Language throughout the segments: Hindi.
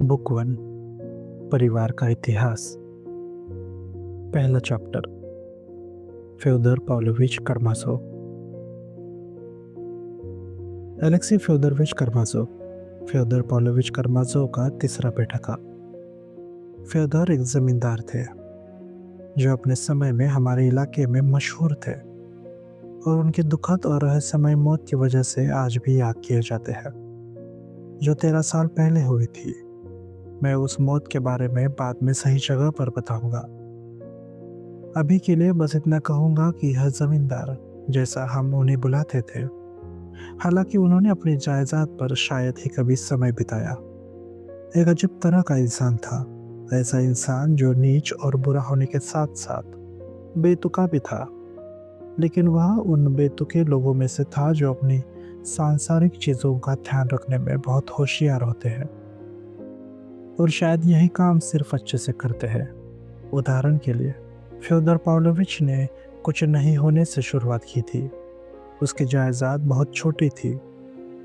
Book one. परिवार का इतिहास। पहला chapter. Fyodor Pavlovich कर्माज़ोव। Alexei फ्योदोरोविच कर्माज़ोव Fyodor Pavlovich कर्माज़ोव का तीसरा बेटा था। फ्योदर एक जमींदार थे जो अपने समय में हमारे इलाके में मशहूर थे और उनकी दुखद और रहस्यमय मौत की वजह से आज भी याद किए जाते हैं, जो 13 साल पहले हुई थी। मैं उस मौत के बारे में बाद में सही जगह पर बताऊंगा। अभी के लिए बस इतना कहूंगा कि यह जमींदार, जैसा हम उन्हें बुलाते थे, हालांकि उन्होंने अपनी जायदाद पर शायद ही कभी समय बिताया, एक अजीब तरह का इंसान था। ऐसा इंसान जो नीच और बुरा होने के साथ साथ बेतुका भी था, लेकिन वह उन बेतुके लोगों में से था जो अपनी सांसारिक चीजों का ध्यान रखने में बहुत होशियार होते हैं और शायद यही काम सिर्फ अच्छे से करते हैं। उदाहरण के लिए, फ्योदर पाव्लोविच ने कुछ नहीं होने से शुरुआत की थी। उसकी जायदाद बहुत छोटी थी।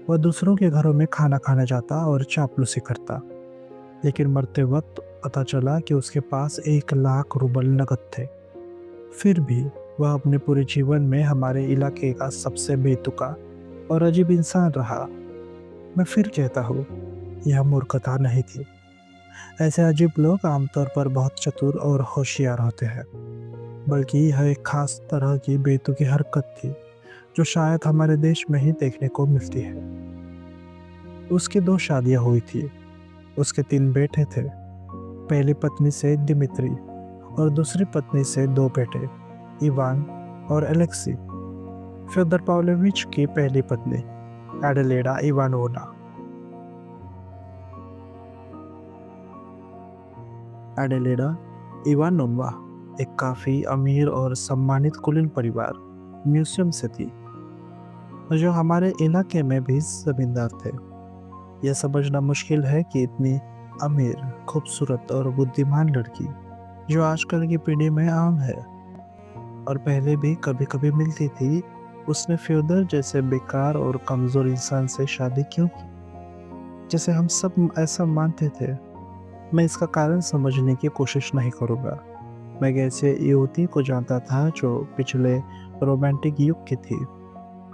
वह दूसरों के घरों में खाना खाने जाता और चापलूसी करता, लेकिन मरते वक्त पता चला कि उसके पास 1 लाख रूबल नकद थे। फिर भी वह अपने पूरे जीवन में हमारे इलाके का सबसे बेतुका और अजीब इंसान रहा। मैं फिर कहता हूँ, यह मूर्खता नहीं थी। ऐसे अजीब लोग आमतौर पर बहुत चतुर और होशियार होते हैं, बल्कि यह एक खास तरह की बेतुकी हरकत थी जो शायद हमारे देश में ही देखने को मिलती है। उसकी 2 शादियां हुई थी। उसके 3 बेटे थे। पहली पत्नी से दिमित्री और दूसरी पत्नी से 2 बेटे, इवान और एलेक्सी। फ्योदर पाव्लोविच की पहली पत्नी एडेलेडा इवानोना एडेलेडा इवानोवा एक काफी अमीर और सम्मानित कुलीन परिवार म्यूजियम से थी, जो हमारे इलाके में भी जमींदार थे। यह समझना मुश्किल है कि इतनी अमीर, खूबसूरत और बुद्धिमान लड़की, जो आजकल की पीढ़ी में आम है और पहले भी कभी-कभी मिलती थी, उसने फ्योदर जैसे बेकार और कमजोर इंसान से शादी क्यों की, जैसे हम सब ऐसा मानते थे। मैं इसका कारण समझने की कोशिश नहीं करूंगा। मैं एक ऐसे युवती को जानता था जो पिछले रोमांटिक युग की थी।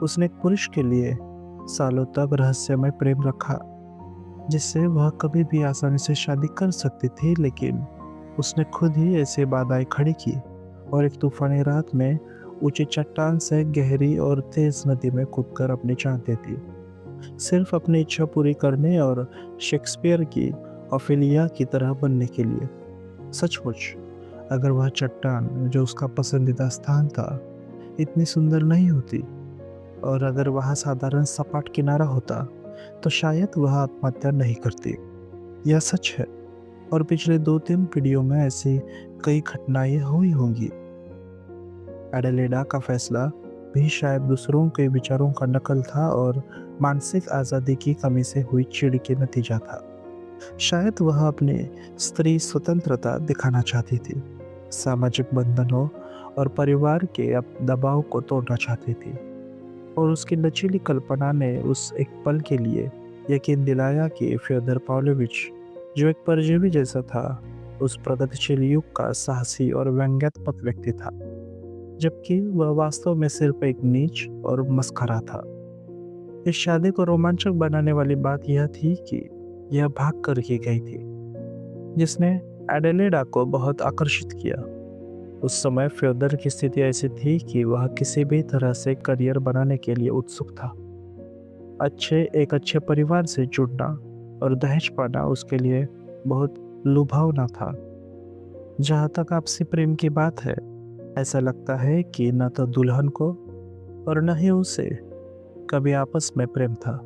उसने एक पुरुष के लिए सालों तक रहस्यमय प्रेम रखा, जिससे वह कभी भी आसानी से शादी कर सकती थी, लेकिन उसने खुद ही ऐसी बाधाएं खड़ी की और एक तूफानी रात में ऊंची चट्टान से गहरी और तेज नदी में कूदकर अपनी जान दे दी, सिर्फ अपनी इच्छा पूरी करने और शेक्सपियर की ओफेलिया की तरह बनने के लिए। सचमुच, अगर वह चट्टान, जो उसका पसंदीदा स्थान था, इतनी सुंदर नहीं होती और अगर वह साधारण सपाट किनारा होता, तो शायद वह आत्महत्या नहीं करती। यह सच है और पिछले 2-3 पीढ़ियों में ऐसी कई घटनाएं हुई होंगी। एडेलेडा का फैसला भी शायद दूसरों के विचारों का नकल था और मानसिक आज़ादी की कमी से हुई चिढ़ के नतीजा था। शायद वह अपनी स्त्री स्वतंत्रता दिखाना चाहती थी, सामाजिक बंधनों और परिवार के दबाव को तोड़ना चाहती थी, और उसकी लचीली कल्पना ने उस एक पल के लिए यकीन दिलाया कि फ्योदर पाव्लोविच, जो एक परजीवी जैसा था, उस प्रगतिशील युग का साहसी और व्यंग्यात्मक व्यक्ति था, जबकि वह वास्तव में सिर्फ एक नीच और मस्खरा था। इस शादी को रोमांचक बनाने वाली बात यह थी कि यह भाग कर की गई थी, जिसने एडेलेडा को बहुत आकर्षित किया। उस समय फ्योदर की स्थिति ऐसी थी कि वह किसी भी तरह से करियर बनाने के लिए उत्सुक था। एक अच्छे परिवार से जुड़ना और दहेज पाना उसके लिए बहुत लुभावना था। जहाँ तक आपसी प्रेम की बात है, ऐसा लगता है कि न तो दुल्हन को और न ही उसे कभी आपस में प्रेम था।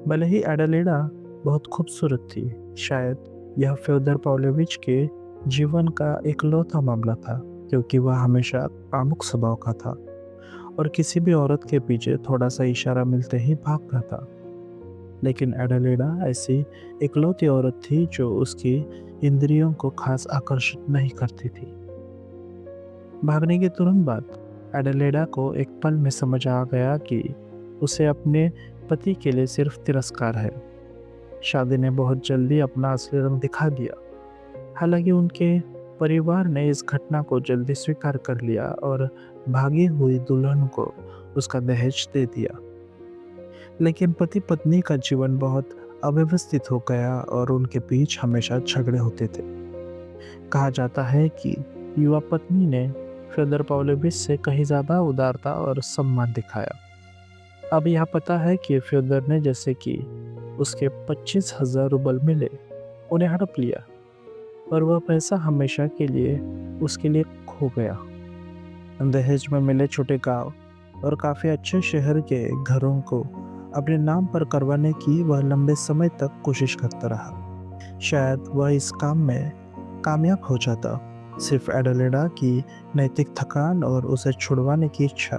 भले ही एडेलेडा बहुत खूबसूरत थी, शायद यह फ्योदर पाव्लोविच के जीवन का इकलौता मामला था, क्योंकि वह हमेशा कामुक स्वभाव का था और किसी भी औरत के पीछे थोड़ा सा इशारा मिलते ही भागता था। लेकिन एडेलेडा ऐसी इकलौती औरत थी जो उसकी इंद्रियों को खास आकर्षित नहीं करती थी। भागने के तुरंत बाद एडेलेडा को एक पल में समझ आ गया कि उसे अपने पति के लिए सिर्फ तिरस्कार है। शादी ने बहुत जल्दी अपना असली रंग दिखा दिया। हालांकि उनके परिवार ने इस घटना को जल्दी स्वीकार कर लिया और भागी हुई दुल्हन को उसका दहेज दे दिया। लेकिन पति पत्नी का जीवन बहुत अव्यवस्थित हो गया और उनके बीच हमेशा झगड़े होते थे। कहा जाता है कि युवा पत्नी ने फ्योदर पाव्लोविच से कहीं ज्यादा उदारता और सम्मान दिखाया। अब यह पता है कि फ्योदर ने जैसे कि उसके 25,000 रूबल मिले उन्हें हड़प लिया, पर वह पैसा हमेशा के लिए उसके लिए खो गया। दहेज में मिले छोटे गांव और काफी अच्छे शहर के घरों को अपने नाम पर करवाने की वह लंबे समय तक कोशिश करता रहा। शायद वह इस काम में कामयाब हो जाता, सिर्फ एडेलेडा की नैतिक थकान और उसे छुड़वाने की इच्छा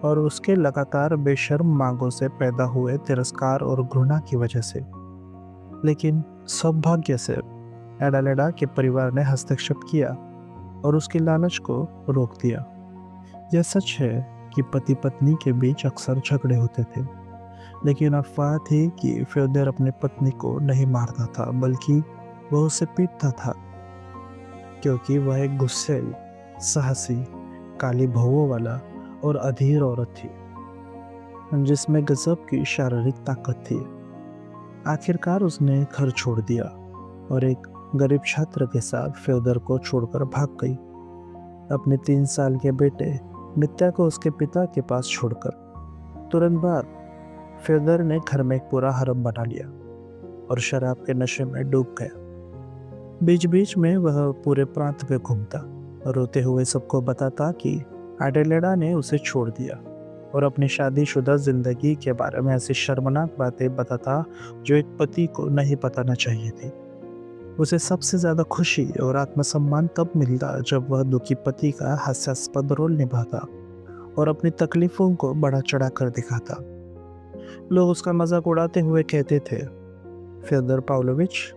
और उसके लगातार बेशर्म मांगों से पैदा हुए तिरस्कार और घृणा की वजह से। लेकिन सौभाग्य से एडेलेडा के परिवार ने हस्तक्षेप किया और उसकी लालच को रोक दिया। यह सच है कि पति पत्नी के बीच अक्सर झगड़े होते थे, लेकिन अफवाह थी कि फ्योदर अपनी पत्नी को नहीं मारता था, बल्कि वह उसे पीटता था, क्योंकि वह एक गुस्सैल, साहसी, काली भौहों वाला और अधीर औरत थी, जिसमें गजब की शारीरिक ताकत थी। आखिरकार उसने घर छोड़ दिया और एक गरीब छात्र के साथ फ्योदर को छोड़कर भाग गई, अपने 3 साल के बेटे मित्या को उसके पिता के पास छोड़कर। तुरंत बाद फ्योदर ने घर में एक पूरा हरम बना लिया और शराब के नशे में डूब गया। बीच बीच में वह पूरे प्रांत में घूमता, रोते हुए सबको बताता कि एडेलेडा ने उसे छोड़ दिया और अपनी शादीशुदा जिंदगी के बारे में ऐसी शर्मनाक बातें बताता जो एक पति को नहीं बताना चाहिए थी। उसे सबसे ज्यादा खुशी और आत्मसम्मान तब मिलता जब वह दुखी पति का हास्यास्पद रोल निभाता और अपनी तकलीफों को बड़ा चढ़ा कर दिखाता। लोग उसका मजाक उड़ाते हुए कहते थे, फ्योदर पाव्लोविच,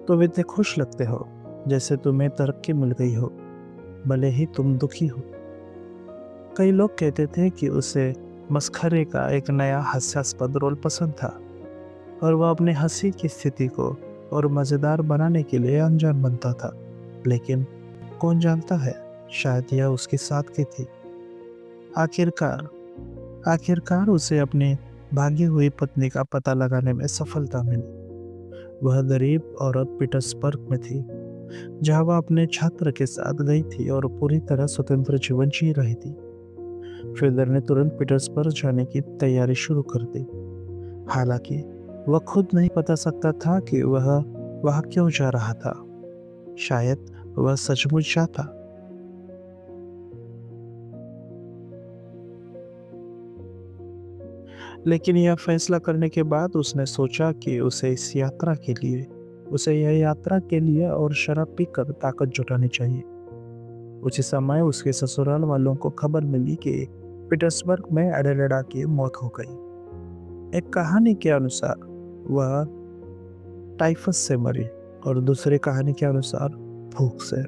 तुम इतने खुश लगते हो जैसे तुम्हें तरक्की मिल गई हो, भले ही तुम दुखी हो। कई लोग कहते थे कि उसे मस्खरे का एक नया हास्यास्पद रोल पसंद था और वह अपने हंसी की स्थिति को और मजेदार बनाने के लिए अनजान बनता था। लेकिन कौन जानता है, शायद यह उसकी सादगी थी। आखिरकार उसे अपनी भागी हुई पत्नी का पता लगाने में सफलता मिली। वह गरीब औरत पीटर्सबर्ग में थी, जहां वह अपने छात्र के साथ गई थी और पूरी तरह स्वतंत्र जीवन जी रही थी। फ्योदर ने तुरंत पीटर्सबर्ग जाने की तैयारी शुरू कर दी। हालांकि वह खुद नहीं बता सकता था कि वह वहां क्यों जा रहा था। शायद वह सचमुच चाहता। लेकिन यह फैसला करने के बाद उसने सोचा कि उसे यह यात्रा के लिए और शराब पीकर ताकत जुटानी चाहिए। उसी समय उसके ससुराल वालों को खबर मिली कि पीटर्सबर्ग में एडेलेडा की मौत हो गई। एक कहानी के अनुसार वह टाइफस से मरी और दूसरी कहानी के अनुसार भूख से।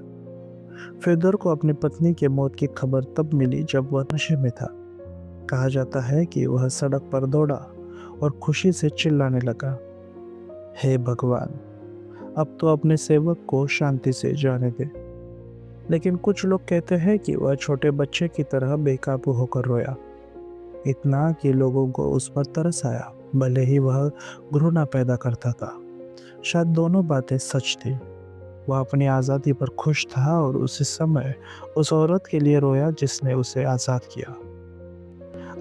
फ्योदर को अपनी पत्नी की मौत की खबर तब मिली जब वह नशे में था। कहा जाता है कि वह सड़क पर दौड़ा और खुशी से चिल्लाने लगा, हे भगवान, अब तो अपने सेवक को शांति से जाने दे। लेकिन कुछ लोग कहते हैं कि वह छोटे बच्चे की तरह बेकाबू होकर रोया, इतना कि लोगों को उस पर तरस आया, भले ही वह घृणा पैदा करता था। शायद दोनों बातें सच थी। वह अपनी आज़ादी पर खुश था और उसी समय उस औरत के लिए रोया जिसने उसे आज़ाद किया।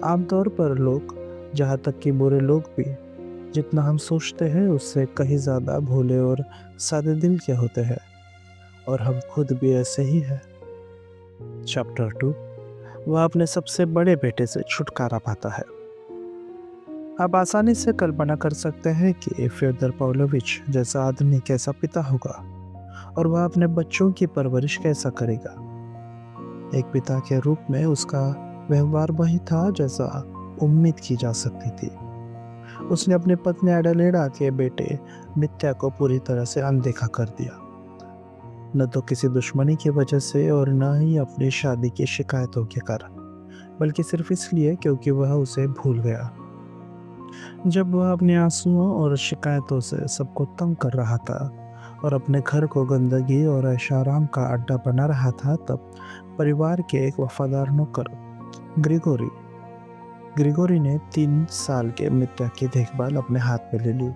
आमतौर पर लोग, जहाँ तक कि बुरे लोग भी, जितना हम सोचते हैं उससे कहीं ज़्यादा भोले और सादे दिल के होते हैं, और हम खुद भी ऐसे ही हैं। चैप्टर 2। वह अपने सबसे बड़े बेटे से छुटकारा पाता है। आप आसानी से कल्पना कर सकते हैं कि फ्योदर पाव्लोविच जैसा आदमी कैसा पिता होगा और वह अपने बच्चों की परवरिश कैसा करेगा। एक पिता के रूप में उसका व्यवहार वही था जैसा उम्मीद की जा सकती थी। उसने अपनी पत्नी एडेलेडा के बेटे मित्या को पूरी तरह से अनदेखा कर दिया, न तो किसी दुश्मनी की वजह से और न ही अपनी शादी की शिकायतों के कारण, बल्कि सिर्फ इसलिए क्योंकि वह उसे भूल गया। जब वह अपने आंसुओं और शिकायतों से सबको तंग कर रहा था और अपने घर को गंदगी और ऐशोआराम का अड्डा बना रहा था, तब परिवार के एक वफादार नौकर ग्रिगोरी ग्रिगोरी ने 3 साल के मित्या की देखभाल अपने हाथ में ले ली।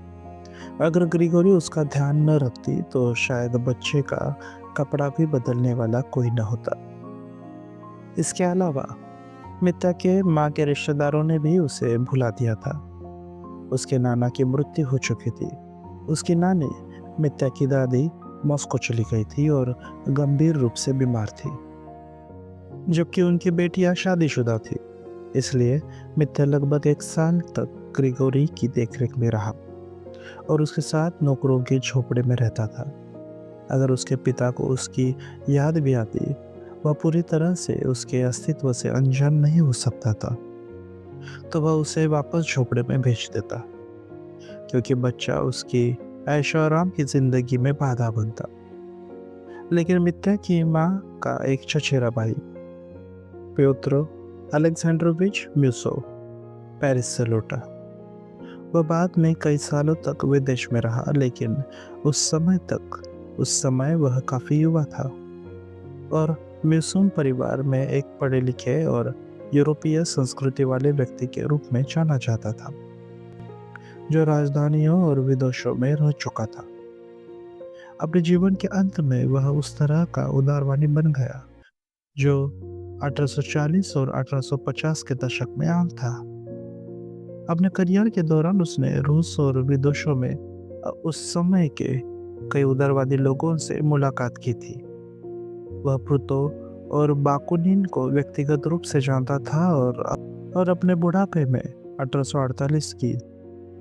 अगर ग्रिगोरी उसका ध्यान न रखती तो शायद बच्चे का कपड़ा भी बदलने वाला कोई न होता। इसके अलावा मित्या के माँ के रिश्तेदारों ने भी उसे भुला दिया था। उसके नाना की मृत्यु हो चुकी थी। उसकी नानी, मित्या की दादी, मॉस्को चली गई थी और गंभीर रूप से बीमार थी, जबकि उनकी बेटियां शादीशुदा थी। इसलिए मित्या लगभग 1 साल तक ग्रिगोरी की देखरेख में रहा और उसके साथ नौकरों के झोपड़े में रहता था। अगर उसके पिता को उसकी याद भी आती, वह पूरी तरह से उसके अस्तित्व से अनजान नहीं हो सकता था। तो वह उसे वापस झोपड़े में भेज देता, क्योंकि बच्चा उसकी ऐशो-आराम की जिंदगी में बाधा बनता। लेकिन मित्या की माँ का एक चचेरा भाई, प्योत्र अलेक्जेंड्रोविच म्यूसोव, पेरिस से लौटा। वह बाद में कई सालों तक विदेश में रहा, लेकिन उस समय वह काफी युवा था और म्यूसोव परिवार में एक पढ़े लिखे और यूरोपीय संस्कृति वाले व्यक्ति के रूप में जाना जाता था, जो राजधानियों और विदेशों में रह चुका था। अपने जीवन के अंत में वह उस तरह का उदारवादी बन गया जो 1840 और 1850 के दशक में आम था। अपने करियर के दौरान उसने रूस और विदेशों में उस समय के कई उदारवादी लोगों से मुलाकात की थी। वह प्रूतो और बाकुनिन को व्यक्तिगत रूप से जानता था और अपने बुढ़ापे में 1848 की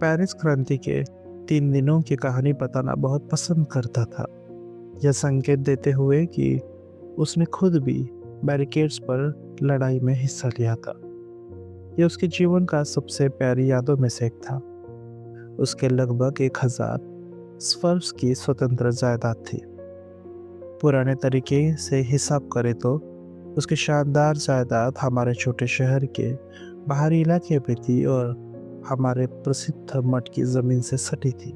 पेरिस क्रांति के 3 दिनों की कहानी बताना बहुत पसंद करता था, यह संकेत देते हुए कि उसने खुद भी बैरिकेड्स पर लड़ाई में हिस्सा लिया था। यह उसके जीवन का सबसे प्यारी यादों में से एक था। उसके लगभग 1000 स्वर्स की स्वतंत्र जायदाद थी। पुराने तरीके से हिसाब करें तो उसकी शानदार जायदाद हमारे छोटे शहर के बाहरी इलाके पे थी और हमारे प्रसिद्ध मठ की जमीन से सटी थी।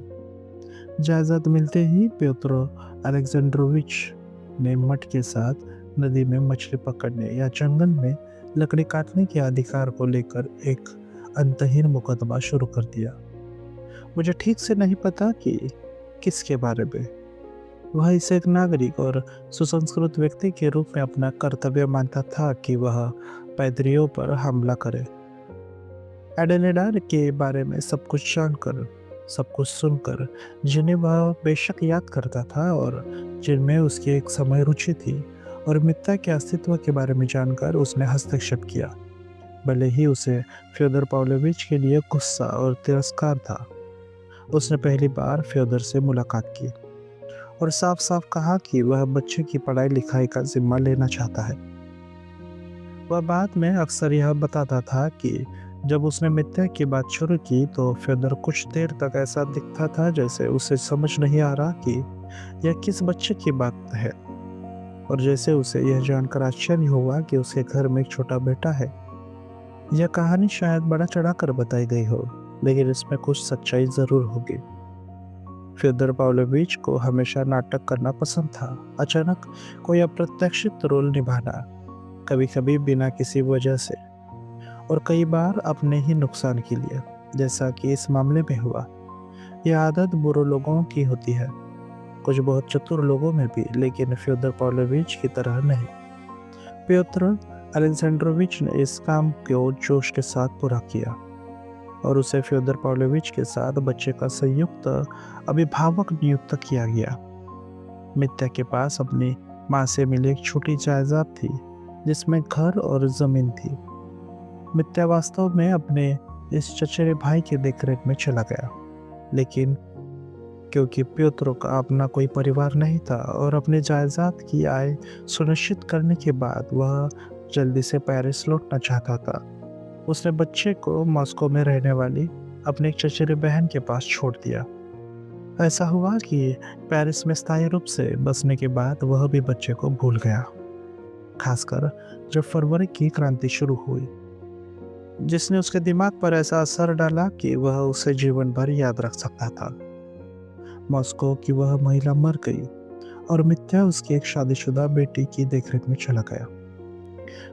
जायदाद मिलते ही प्योत्र अलेक्जेंड्रोविच ने मठ के साथ नदी में मछली पकड़ने या जंगल में लकड़ी काटने के अधिकार को लेकर एक अंतहीन मुकदमा शुरू कर दिया। मुझे ठीक से नहीं पता कि किसके बारे में। वह इसे एक नागरिक और सुसंस्कृत व्यक्ति के रूप में अपना कर्तव्य मानता था कि वह पैदरियों पर हमला करे। एडेलेडा के बारे में सब कुछ जानकर, सब कुछ सुनकर, जिन्हें वह बेशक याद करता था और जिनमें उसकी एक समय रुचि थी, और मित्ता के अस्तित्व के बारे में जानकर उसने हस्तक्षेप किया। भले ही उसे फ्योदर पाव्लोविच के लिए गुस्सा और तिरस्कार था, उसने पहली बार फ्योदर से मुलाकात की और साफ साफ कहा कि वह बच्चे की पढ़ाई लिखाई का जिम्मा लेना चाहता है। वह बाद में अक्सर यह बताता था कि जब उसने मित्या की बात शुरू की तो फ्योदर कुछ देर तक ऐसा दिखता था जैसे उसे समझ नहीं आ रहा कि यह किस बच्चे की बात है, और जैसे उसे यह जानकर आश्चर्य हुआ कि उसके घर में एक छोटा बेटा है। यह कहानी शायद बड़ा चढ़ाकर बताई गई हो, लेकिन इसमें कुछ सच्चाई जरूर होगी। फ्योदर पाव्लोविच को हमेशा नाटक करना पसंद था। अचानक कोई अप्रत्याशित रोल निभाना, कभी कभी बिना किसी वजह से, और कई बार अपने ही नुकसान के लिए, जैसा कि इस मामले में हुआ। यह आदत बुरे लोगों की होती है, कुछ बहुत चतुर लोगों में भी, लेकिन फ्योदर पाव्लोविच की तरह नहीं। प्योत्र अलेक्जेंड्रोविच ने इस काम को जोश के साथ पूरा किया और उसे फ्योदर पाव्लोविच के साथ बच्चे का संयुक्त अभिभावक नियुक्त किया गया। मित्या के पास अपनी माँ से मिली एक छोटी जायदाद थी जिसमें घर और जमीन थी। मित्या वास्तव में अपने इस चचेरे भाई के देखरेख में चला गया, लेकिन क्योंकि प्योत्रो का अपना कोई परिवार नहीं था और अपने जायदाद की आय सुनिश्चित करने के बाद वह जल्दी से पेरिस लौटना चाहता था, उसने बच्चे को मॉस्को में रहने वाली अपनी एक चचेरी बहन के पास छोड़ दिया। ऐसा हुआ कि पेरिस में स्थायी रूप से बसने के बाद वह भी बच्चे को भूल गया, खासकर जब फरवरी की क्रांति शुरू हुई। जिसने उसके दिमाग पर ऐसा असर डाला कि वह उसे जीवन भर याद रख सकता था। मॉस्को की वह महिला मर गई और मित्या उसकी एक शादीशुदा बेटी की देखरेख में चला गया।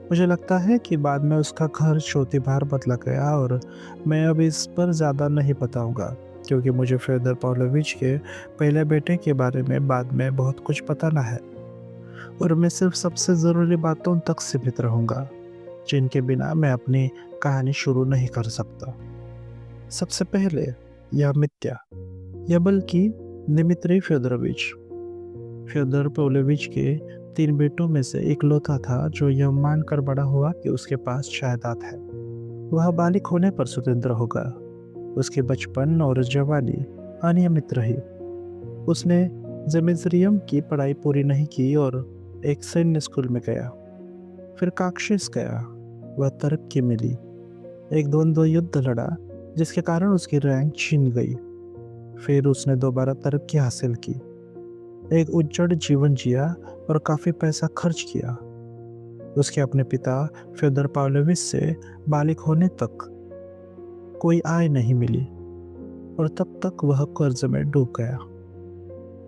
मुझे लगता है कि बाद में उसका घर चौथी बार बदला गया और मैं अब इस पर ज़्यादा नहीं बताऊंगा, क्योंकि मुझे फ्योदर पाव्लोविच के पहले बेटे के बारे में बाद में बहुत कुछ पता ना है, और मैं सिर्फ सबसे ज़रूरी बातों तक सीमित रहूंगा जिनके बिना मैं अपनी कहानी शुरू नहीं कर सकता। सबसे पहले यह मित्या, या बल्कि दिमित्री फ्योदरोविच, फ्योदर पाव्लोविच के 3 बेटों में से इकलौता था जो यह मानकर बड़ा हुआ कि उसके पास जायदाद है। वह बालिग होने पर स्वतंत्र होगा। उसके बचपन और जवानी अनियमित रही। उसने जिम्नेजियम की पढ़ाई पूरी नहीं की और एक सैन्य स्कूल में गया। फिर काकशस गया। वह तरक्की मिली। एक द्वंद्व युद्ध लड़ा जिसके कारण उसकी रैंक छीन गई। फिर उसने दोबारा तरक्की हासिल की। एक उज्जवल जीवन जिया और काफी पैसा खर्च किया। उसके अपने पिता फ्योदर पाव्लोविच से बालिग होने तक कोई आय नहीं मिली और तब तक वह कर्ज में डूब गया।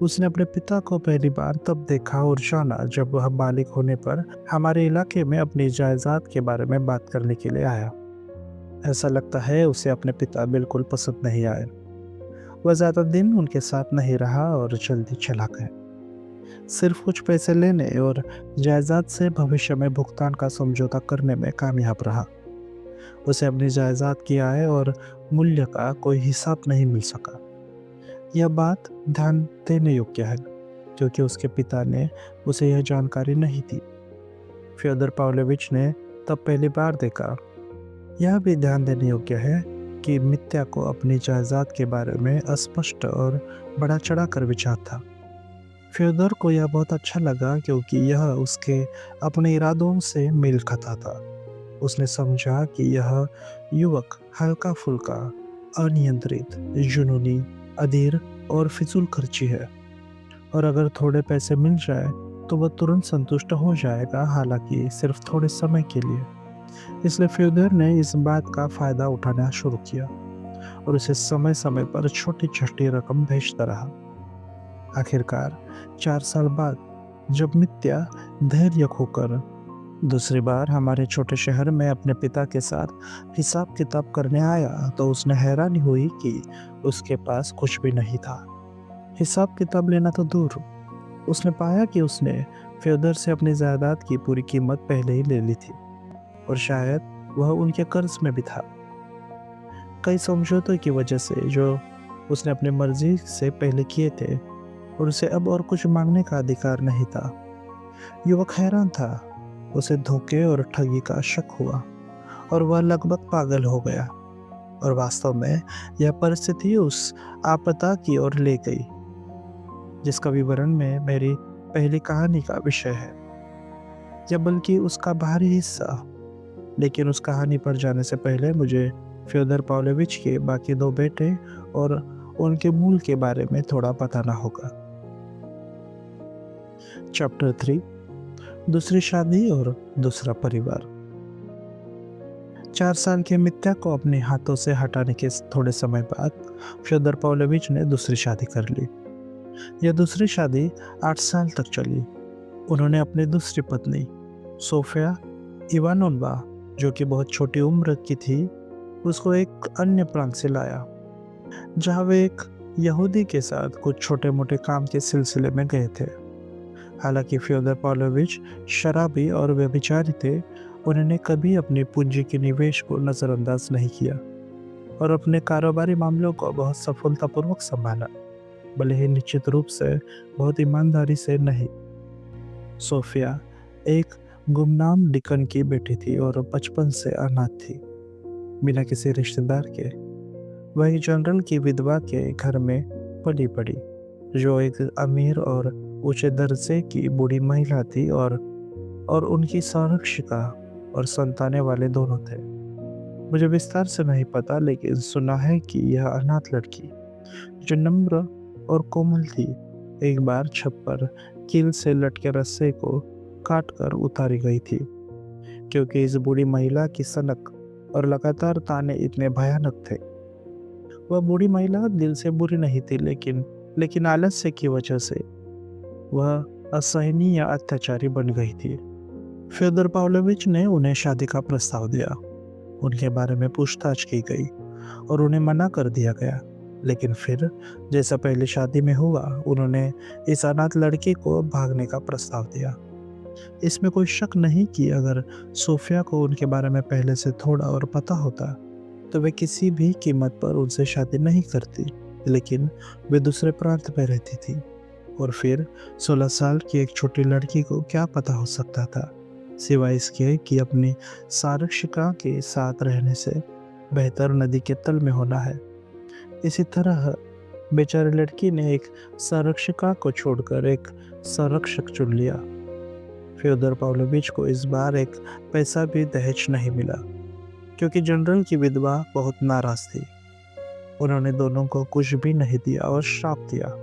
उसने अपने पिता को पहली बार तब देखा और जाना जब वह बालिग होने पर हमारे इलाके में अपनी जायदाद के बारे में बात करने के लिए आया। ऐसा लगता है उसे अपने पिता बिल्कुल पसंद नहीं आए। वह ज्यादा दिन उनके साथ नहीं रहा और जल्दी चला गया। सिर्फ कुछ पैसे लेने और जायदाद से भविष्य में भुगतान का समझौता करने में कामयाब रहा। उसे अपनी जायदाद की आय और मूल्य का कोई हिसाब नहीं मिल सका। यह बात ध्यान देने योग्य है क्योंकि उसके पिता ने उसे यह जानकारी नहीं दी। फ्योदर पाव्लोविच ने तब पहली बार देखा। यह भी ध्यान देने योग्य है कि मित्या को अपनी जायदाद के बारे में अस्पष्ट और बढ़ा चढ़ा कर विचार था। फ्योदर को यह बहुत अच्छा लगा क्योंकि यह उसके अपने इरादों से मेल खाता था। उसने समझा कि यह युवक हल्का फुल्का, अनियंत्रित, जुनूनी, अधीर और फिजूल खर्ची है, और अगर थोड़े पैसे मिल जाए तो वह तुरंत संतुष्ट हो जाएगा, हालांकि सिर्फ थोड़े समय के लिए। इसलिए फ्योदर ने इस बात का फायदा उठाना शुरू किया और उसे समय समय पर छोटी छोटी रकम भेजता रहा। आखिरकार 4 साल बाद जब मित्या धैर्य खोकर दूसरी बार हमारे छोटे शहर में अपने पिता के साथ हिसाब किताब करने आया तो उसने हैरानी हुई कि उसके पास कुछ भी नहीं था। हिसाब किताब लेना तो दूर, उसने पाया कि उसने फ्योदर से अपनी जायदाद की पूरी कीमत पहले ही ले ली थी और शायद वह उनके कर्ज में भी था। कई समझौतों की वजह से जो उसने अपनी मर्जी से पहले किए थे, और उसे अब और कुछ मांगने का अधिकार नहीं था। युवक हैरान था। उसे धोखे और ठगी का शक हुआ और वह लगभग पागल हो गया, और वास्तव में यह परिस्थिति उस आपदा की ओर ले गई जिसका विवरण में मेरी पहली कहानी का विषय है, या बल्कि उसका बाहरी हिस्सा। लेकिन उस कहानी पर जाने से पहले मुझे फ्योदर पाव्लोविच के बाकी 2 बेटे और उनके मूल के बारे में थोड़ा बताना होगा। चैप्टर 3, दूसरी शादी और दूसरा परिवार। 4 साल के मित्या को अपने हाथों से हटाने के थोड़े समय बाद फ्योदर पाव्लोविच ने दूसरी शादी कर ली। यह दूसरी शादी 8 साल तक चली। उन्होंने अपनी दूसरी पत्नी सोफिया इवानोवा, जो कि बहुत छोटी उम्र की थी, उसको एक अन्य प्रांत से लाया जहाँ वे एक यहूदी के साथ कुछ छोटे मोटे काम के सिलसिले में गए थे। हालांकि फ्योदर पाव्लोविच शराबी और व्यभिचारी थे, उन्होंने कभी अपनी पूंजी के निवेश को नज़रअंदाज नहीं किया और अपने कारोबारी मामलों को बहुत सफलतापूर्वक संभाला, भले ही निश्चित रूप से बहुत ईमानदारी से नहीं। सोफिया एक गुमनाम डिकन की बेटी थी और बचपन से अनाथ थी, बिना किसी रिश्तेदार के। वह जनरल की विधवा के घर में पली बड़ी, जो एक अमीर और ऊंचे दर्जे की बूढ़ी महिला थी, और उनकी संरक्षिका और संतानें वाले दोनों थे। मुझे विस्तार से नहीं पता, लेकिन सुना है कि यह अनाथ लड़की, जो नम्र और कोमल थी, एक बार छत पर कील से लटके रस्से को काट कर उतारी गई थी, क्योंकि इस बूढ़ी महिला की सनक और लगातार ताने इतने भयानक थे। वह बूढ़ी महिला दिल से बुरी नहीं थी, लेकिन आलस्य की वजह से वह असहनीय अत्याचारी बन गई थी। फ्योदर पाव्लोविच ने उन्हें शादी का प्रस्ताव दिया। उनके बारे में पूछताछ की गई और उन्हें मना कर दिया गया। लेकिन फिर, जैसा पहली शादी में हुआ, उन्होंने इस अनाथ लड़की को भागने का प्रस्ताव दिया। इसमें कोई शक नहीं कि अगर सोफिया को उनके बारे में पहले से थोड़ा और पता होता, तो वे किसी भी कीमत पर उनसे शादी नहीं करती। लेकिन वे दूसरे प्रांत में रहती थी, और फिर 16 साल की एक छोटी लड़की को क्या पता हो सकता था, सिवाय इसके कि अपनी संरक्षिका के साथ रहने से बेहतर नदी के तल में होना है। इसी तरह बेचारी लड़की ने एक संरक्षिका को छोड़कर एक संरक्षक चुन लिया। फ्योदर पाव्लोविच को इस बार एक पैसा भी दहेज नहीं मिला, क्योंकि जनरल की विधवा बहुत नाराज थी। उन्होंने दोनों को कुछ भी नहीं दिया और श्राप दिया।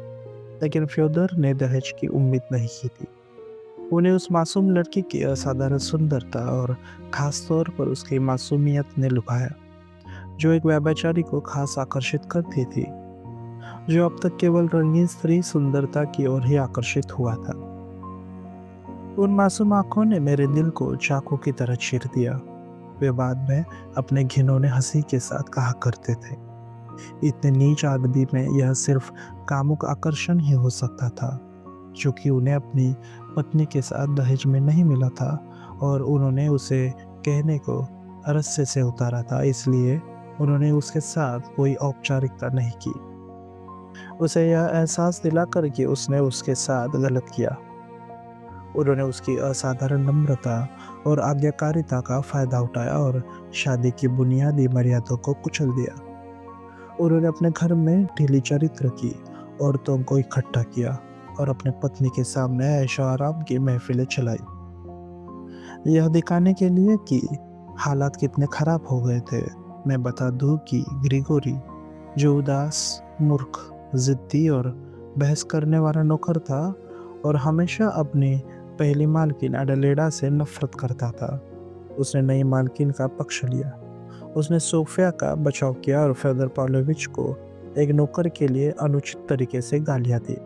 लेकिन फ्योदर ने दहेज की उम्मीद नहीं की थी। उन्हें उस मासूम लड़की की असाधारण सुंदरता और खास तौर पर उसकी मासूमियत ने लुभाया, जो एक व्यभिचारी को खास आकर्षित करती थी, जो अब तक केवल रंगीन स्त्री सुंदरता की ओर ही आकर्षित हुआ था। उन मासूम आंखों ने मेरे दिल को चाकू की तरह चीर दिया। वे बाद में अपने घिनौने हंसी के साथ कहा करते थे, इतने नीच आदमी में यह सिर्फ कामुक आकर्षण ही हो सकता था, क्योंकि उन्हें अपनी पत्नी के साथ दहेज में नहीं मिला था और उन्होंने उसे कहने को रस्से से उतारा था, इसलिए उन्होंने उसके साथ कोई औपचारिकता नहीं की। उसे यह एहसास दिलाकर कि उसने उसके साथ गलत किया। उन्होंने उसकी असाधारण नम्रता और आज्ञाकारिता का फायदा उठाया और शादी की बुनियादी मर्यादाओं को कुचल दिया। उन्होंने अपने घर में ढीली चरित्र की औरतों को इकट्ठा किया और अपने पत्नी के सामने ऐशो आराम की महफिलें चलाई, यह दिखाने के लिए कि हालात कितने खराब हो गए थे। मैं बता दूं कि ग्रिगोरी, जो उदास, मूर्ख, जिद्दी और बहस करने वाला नौकर था और हमेशा अपनी पहली मालकिन एडेलेडा से नफरत करता था, उसने नई मालकिन का पक्ष लिया। उसने सोफिया का बचाव किया और फ्योदर पाव्लोविच को एक नौकर के लिए अनुचित तरीके से गालियां दी।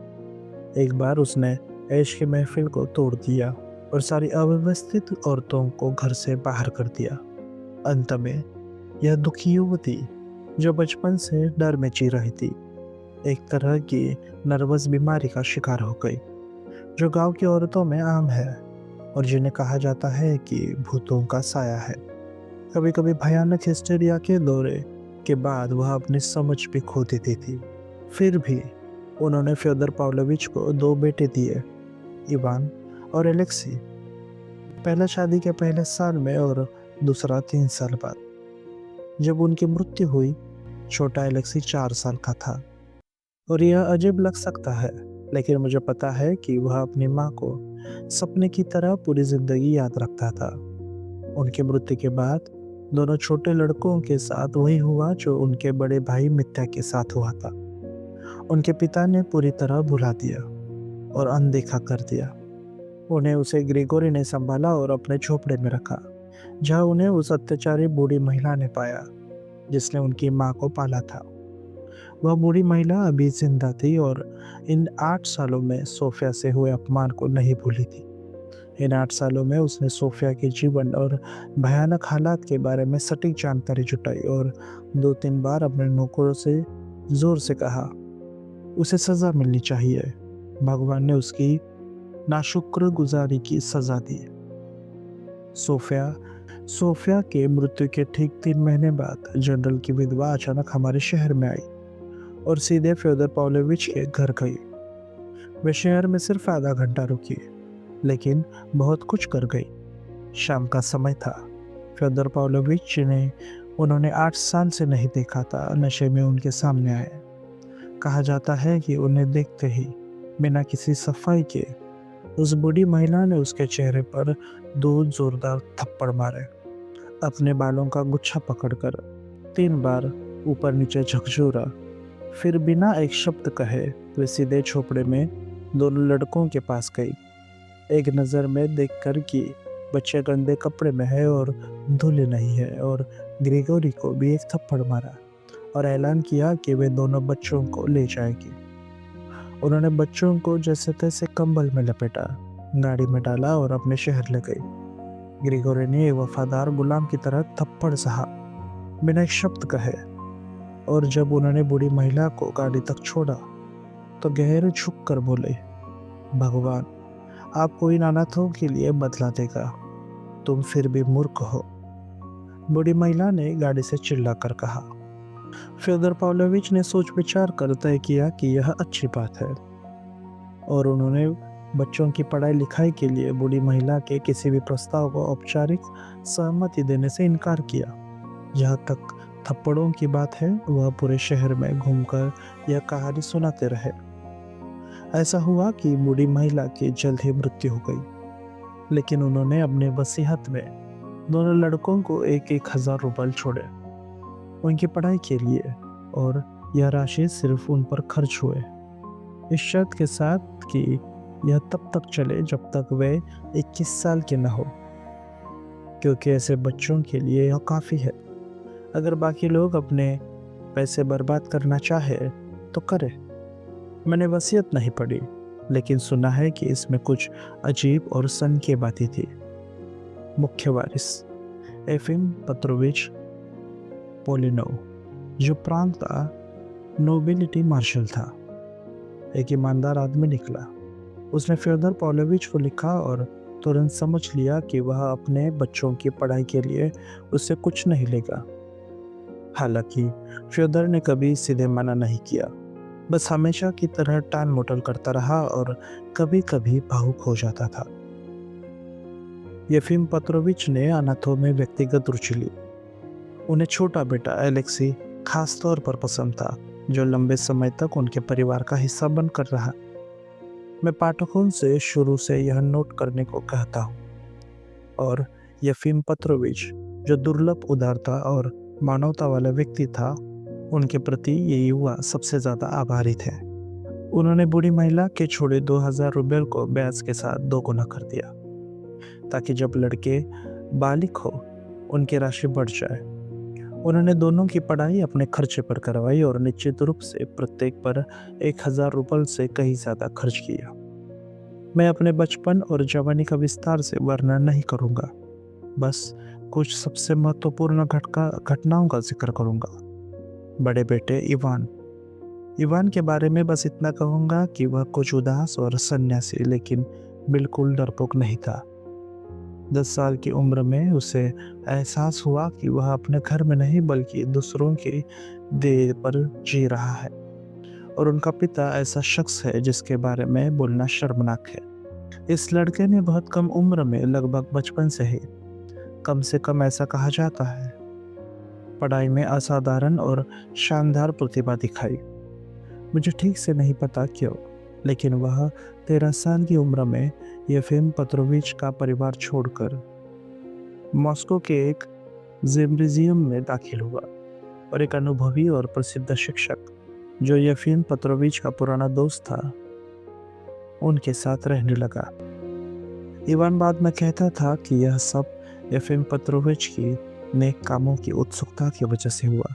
एक बार उसने ऐश की महफिल को तोड़ दिया और सारी अव्यवस्थित औरतों को घर से बाहर कर दिया। अंत में यह दुखी युवती, जो बचपन से डर में जी रही थी, एक तरह की नर्वस बीमारी का शिकार हो गई, जो गांव की औरतों में आम है और जिन्हें कहा जाता है कि भूतों का साया है। कभी कभी भयानक हिस्टेरिया के दौरे के बाद वह अपनी समझ भी खो देती थी। फिर भी उन्होंने फ्योदर पाव्लोविच को 2 बेटे दिए, इवान और एलेक्सी, पहला शादी के पहले साल में और दूसरा 3 साल बाद। जब उनकी मृत्यु हुई, छोटा एलेक्सी 4 साल का था। और यह अजीब लग सकता है, लेकिन मुझे पता है कि वह अपनी माँ को सपने की तरह पूरी जिंदगी याद रखता था। उनकी मृत्यु के बाद दोनों छोटे लड़कों के साथ वही हुआ जो उनके बड़े भाई मित्या के साथ हुआ था। उनके पिता ने पूरी तरह भुला दिया और अनदेखा कर दिया। उन्हें उसे ग्रेगोरी ने संभाला और अपने झोपड़े में रखा, जहां उन्हें उस अत्याचारी बूढ़ी महिला ने पाया जिसने उनकी माँ को पाला था। वह बूढ़ी महिला अभी जिंदा थी और इन 8 सालों में सोफिया से हुए अपमान को नहीं भूली थी। इन 8 सालों में उसने सोफिया के जीवन और भयानक हालात के बारे में सटीक जानकारी जुटाई और 2-3 बार अपने नौकरों से जोर से कहा, उसे सजा मिलनी चाहिए। भगवान ने उसकी नाशुक्रगुजारी की सजा दी। सोफिया के मृत्यु के ठीक 3 महीने बाद जनरल की विधवा अचानक हमारे शहर में आई और सीधे फ्योदर पाव्लोविच के घर गई। वे शहर में सिर्फ आधा घंटा रुकी, लेकिन बहुत कुछ कर गई। शाम का समय था। फ्योदर पाव्लोविच ने उन्होंने 8 साल से नहीं देखा था, नशे में उनके सामने आए। कहा जाता है कि उन्हें देखते ही बिना किसी सफाई के उस बूढ़ी महिला ने उसके चेहरे पर 2 जोरदार थप्पड़ मारे। अपने बालों का गुच्छा पकड़कर 3 बार ऊपर नीचे झकझोरा। फिर बिना एक शब्द कहे वे सीधे झोपड़े में दोनों लड़कों के पास गई। एक नज़र में देखकर कि बच्चे गंदे कपड़े में है और धुले नहीं है और ग्रेगोरी को भी एक थप्पड़ मारा और ऐलान किया कि वे दोनों बच्चों को ले जाएगी। उन्होंने बच्चों को जैसे तैसे कंबल में लपेटा, गाड़ी में डाला और अपने शहर ले गई। ग्रेगोरी ने एक वफादार गुलाम की तरह थप्पड़ सहा, बिना एक शब्द कहे। और जब उन्होंने बूढ़ी महिला को गाड़ी तक छोड़ा तो गहरे झुक कर बोले, भगवान, आपको इन अनाथों के लिए बदला देगा, तुम फिर भी मूर्ख हो। बूढ़ी महिला ने गाड़ी से चिल्लाकर कहा। फ्योदर पाव्लोविच ने सोच विचार कर तय किया कि यह अच्छी बात है, और उन्होंने बच्चों की पढ़ाई लिखाई के लिए बूढ़ी महिला के किसी भी प्रस्ताव को औपचारिक सहमति देने से इनकार किया। जहाँ तक थप्पड़ों की बात है, वह पूरे शहर में घूमकर यह कहानी सुनाते रहे। ऐसा हुआ कि बूढ़ी महिला की जल्द ही मृत्यु हो गई, लेकिन उन्होंने अपने वसीयत में दोनों लड़कों को 1,000 रुपये छोड़े उनकी पढ़ाई के लिए, और यह राशि सिर्फ उन पर खर्च हुए, इस शर्त के साथ कि यह तब तक चले जब तक वे 21 साल के न हो, क्योंकि ऐसे बच्चों के लिए यह काफ़ी है। अगर बाकी लोग अपने पैसे बर्बाद करना चाहे तो करे। मैंने वसीयत नहीं पढ़ी, लेकिन सुना है कि इसमें कुछ अजीब और सन की बातें थी। मुख्य वारिस एफिम पेट्रोविच पोलिनोव, जो प्रांत का नोबिलिटी मार्शल था, एक ईमानदार आदमी निकला। उसने फ्योदर पाव्लोविच को लिखा और तुरंत समझ लिया कि वह अपने बच्चों की पढ़ाई के लिए उससे कुछ नहीं लेगा। हालांकि फ्योदर ने कभी सीधे मना नहीं किया, बस हमेशा की तरह टाल मटोल करता रहा और कभी कभी भावुक हो जाता था। येफिम पेट्रोविच ने अनाथों में व्यक्तिगत रुचि ली। उन्हें छोटा बेटा एलेक्सी खास तौर पर पसंद था, जो लंबे समय तक उनके परिवार का हिस्सा बनकर रहा। मैं पाठकों से शुरू से यह नोट करने को कहता हूँ, और येफिम पेट्रोविच, जो दुर्लभ उदारता और मानवता वाला व्यक्ति था, उनके प्रति ये युवा सबसे ज़्यादा आभारी थे। उन्होंने बूढ़ी महिला के छोड़े 2,000 रुपये को ब्याज के साथ दोगुना कर दिया, ताकि जब लड़के बालिग हो उनकी राशि बढ़ जाए। उन्होंने दोनों की पढ़ाई अपने खर्चे पर करवाई और निश्चित रूप से प्रत्येक पर 1,000 रुपये से कहीं ज़्यादा खर्च किया। मैं अपने बचपन और जवानी का विस्तार से वर्णन नहीं करूँगा, बस कुछ सबसे महत्वपूर्ण घटनाओं का जिक्र करूँगा। बड़े बेटे इवान के बारे में बस इतना कहूँगा कि वह कुछ उदास और सन्यासी, लेकिन बिल्कुल डरपोक नहीं था। 10 साल की उम्र में उसे एहसास हुआ कि वह अपने घर में नहीं बल्कि दूसरों की देह पर जी रहा है, और उनका पिता ऐसा शख्स है जिसके बारे में बोलना शर्मनाक है। इस लड़के ने बहुत कम उम्र में, लगभग बचपन से कम ऐसा कहा जाता है, पढ़ाई में असाधारण और शानदार प्रतिभा दिखाई। मुझे ठीक से नहीं पता क्यों, लेकिन वह 13 साल की उम्र में येफिम पेट्रोविच का परिवार छोड़कर मॉस्को के एक जिम्नेजियम में दाखिल हुआ, और एक अनुभवी और प्रसिद्ध शिक्षक, जो येफिम पेट्रोविच का पुराना दोस्त था, उनके साथ रहने लगा। इवान बाद में कहता था कि यह सब येफिम पेट्रोविच की नेक कामों की उत्सुकता की वजह से हुआ,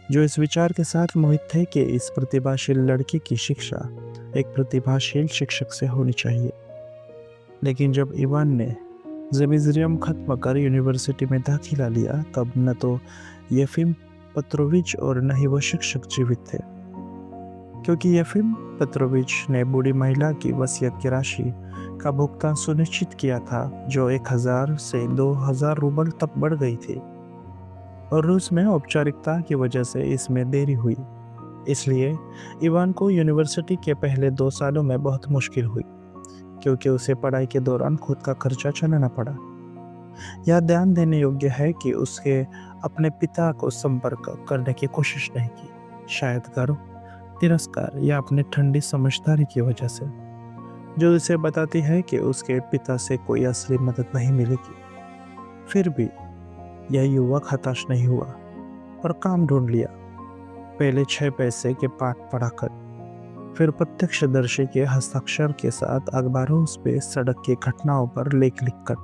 जो इस विचार के साथ मोहित थे कि इस प्रतिभाशील लड़की की शिक्षा एक प्रतिभाशील शिक्षक से होनी चाहिए। लेकिन जब इवान ने जिम्नेजियम खत्म कर यूनिवर्सिटी में दाखिला लिया, तब न तो येफिम पेट्रोविच और न ही वह शिक्षक जीवित थे, क्योंकि येफिम पेट्रोविच ने बूढ़ी महिला की वसीयत की राशि का भुगतान सुनिश्चित किया था, जो 1,000 से 2,000 रूबल तक बढ़ गई थी, और रूस में औपचारिकता की वजह से इसमें देरी हुई। इसलिए इवान को यूनिवर्सिटी के पहले 2 सालों में बहुत मुश्किल हुई, क्योंकि उसे पढ़ाई के दौरान खुद का खर्चा चलाना पड़ा। यह ध्यान देने योग्य है कि उसके अपने पिता को संपर्क करने की कोशिश नहीं की, शायद गर्व, तिरस्कार या अपने ठंडी समझदारी की वजह से, जो उसे बताती है कि उसके पिता से कोई असली मदद नहीं मिलेगी। फिर भी यह युवक हताश नहीं हुआ और काम ढूंढ लिया। पहले 6 पैसे के पाठ पढ़ाकर, फिर प्रत्यक्षदर्शी के हस्ताक्षर के साथ अखबारों पे सड़क की घटनाओं पर लेख लिखकर,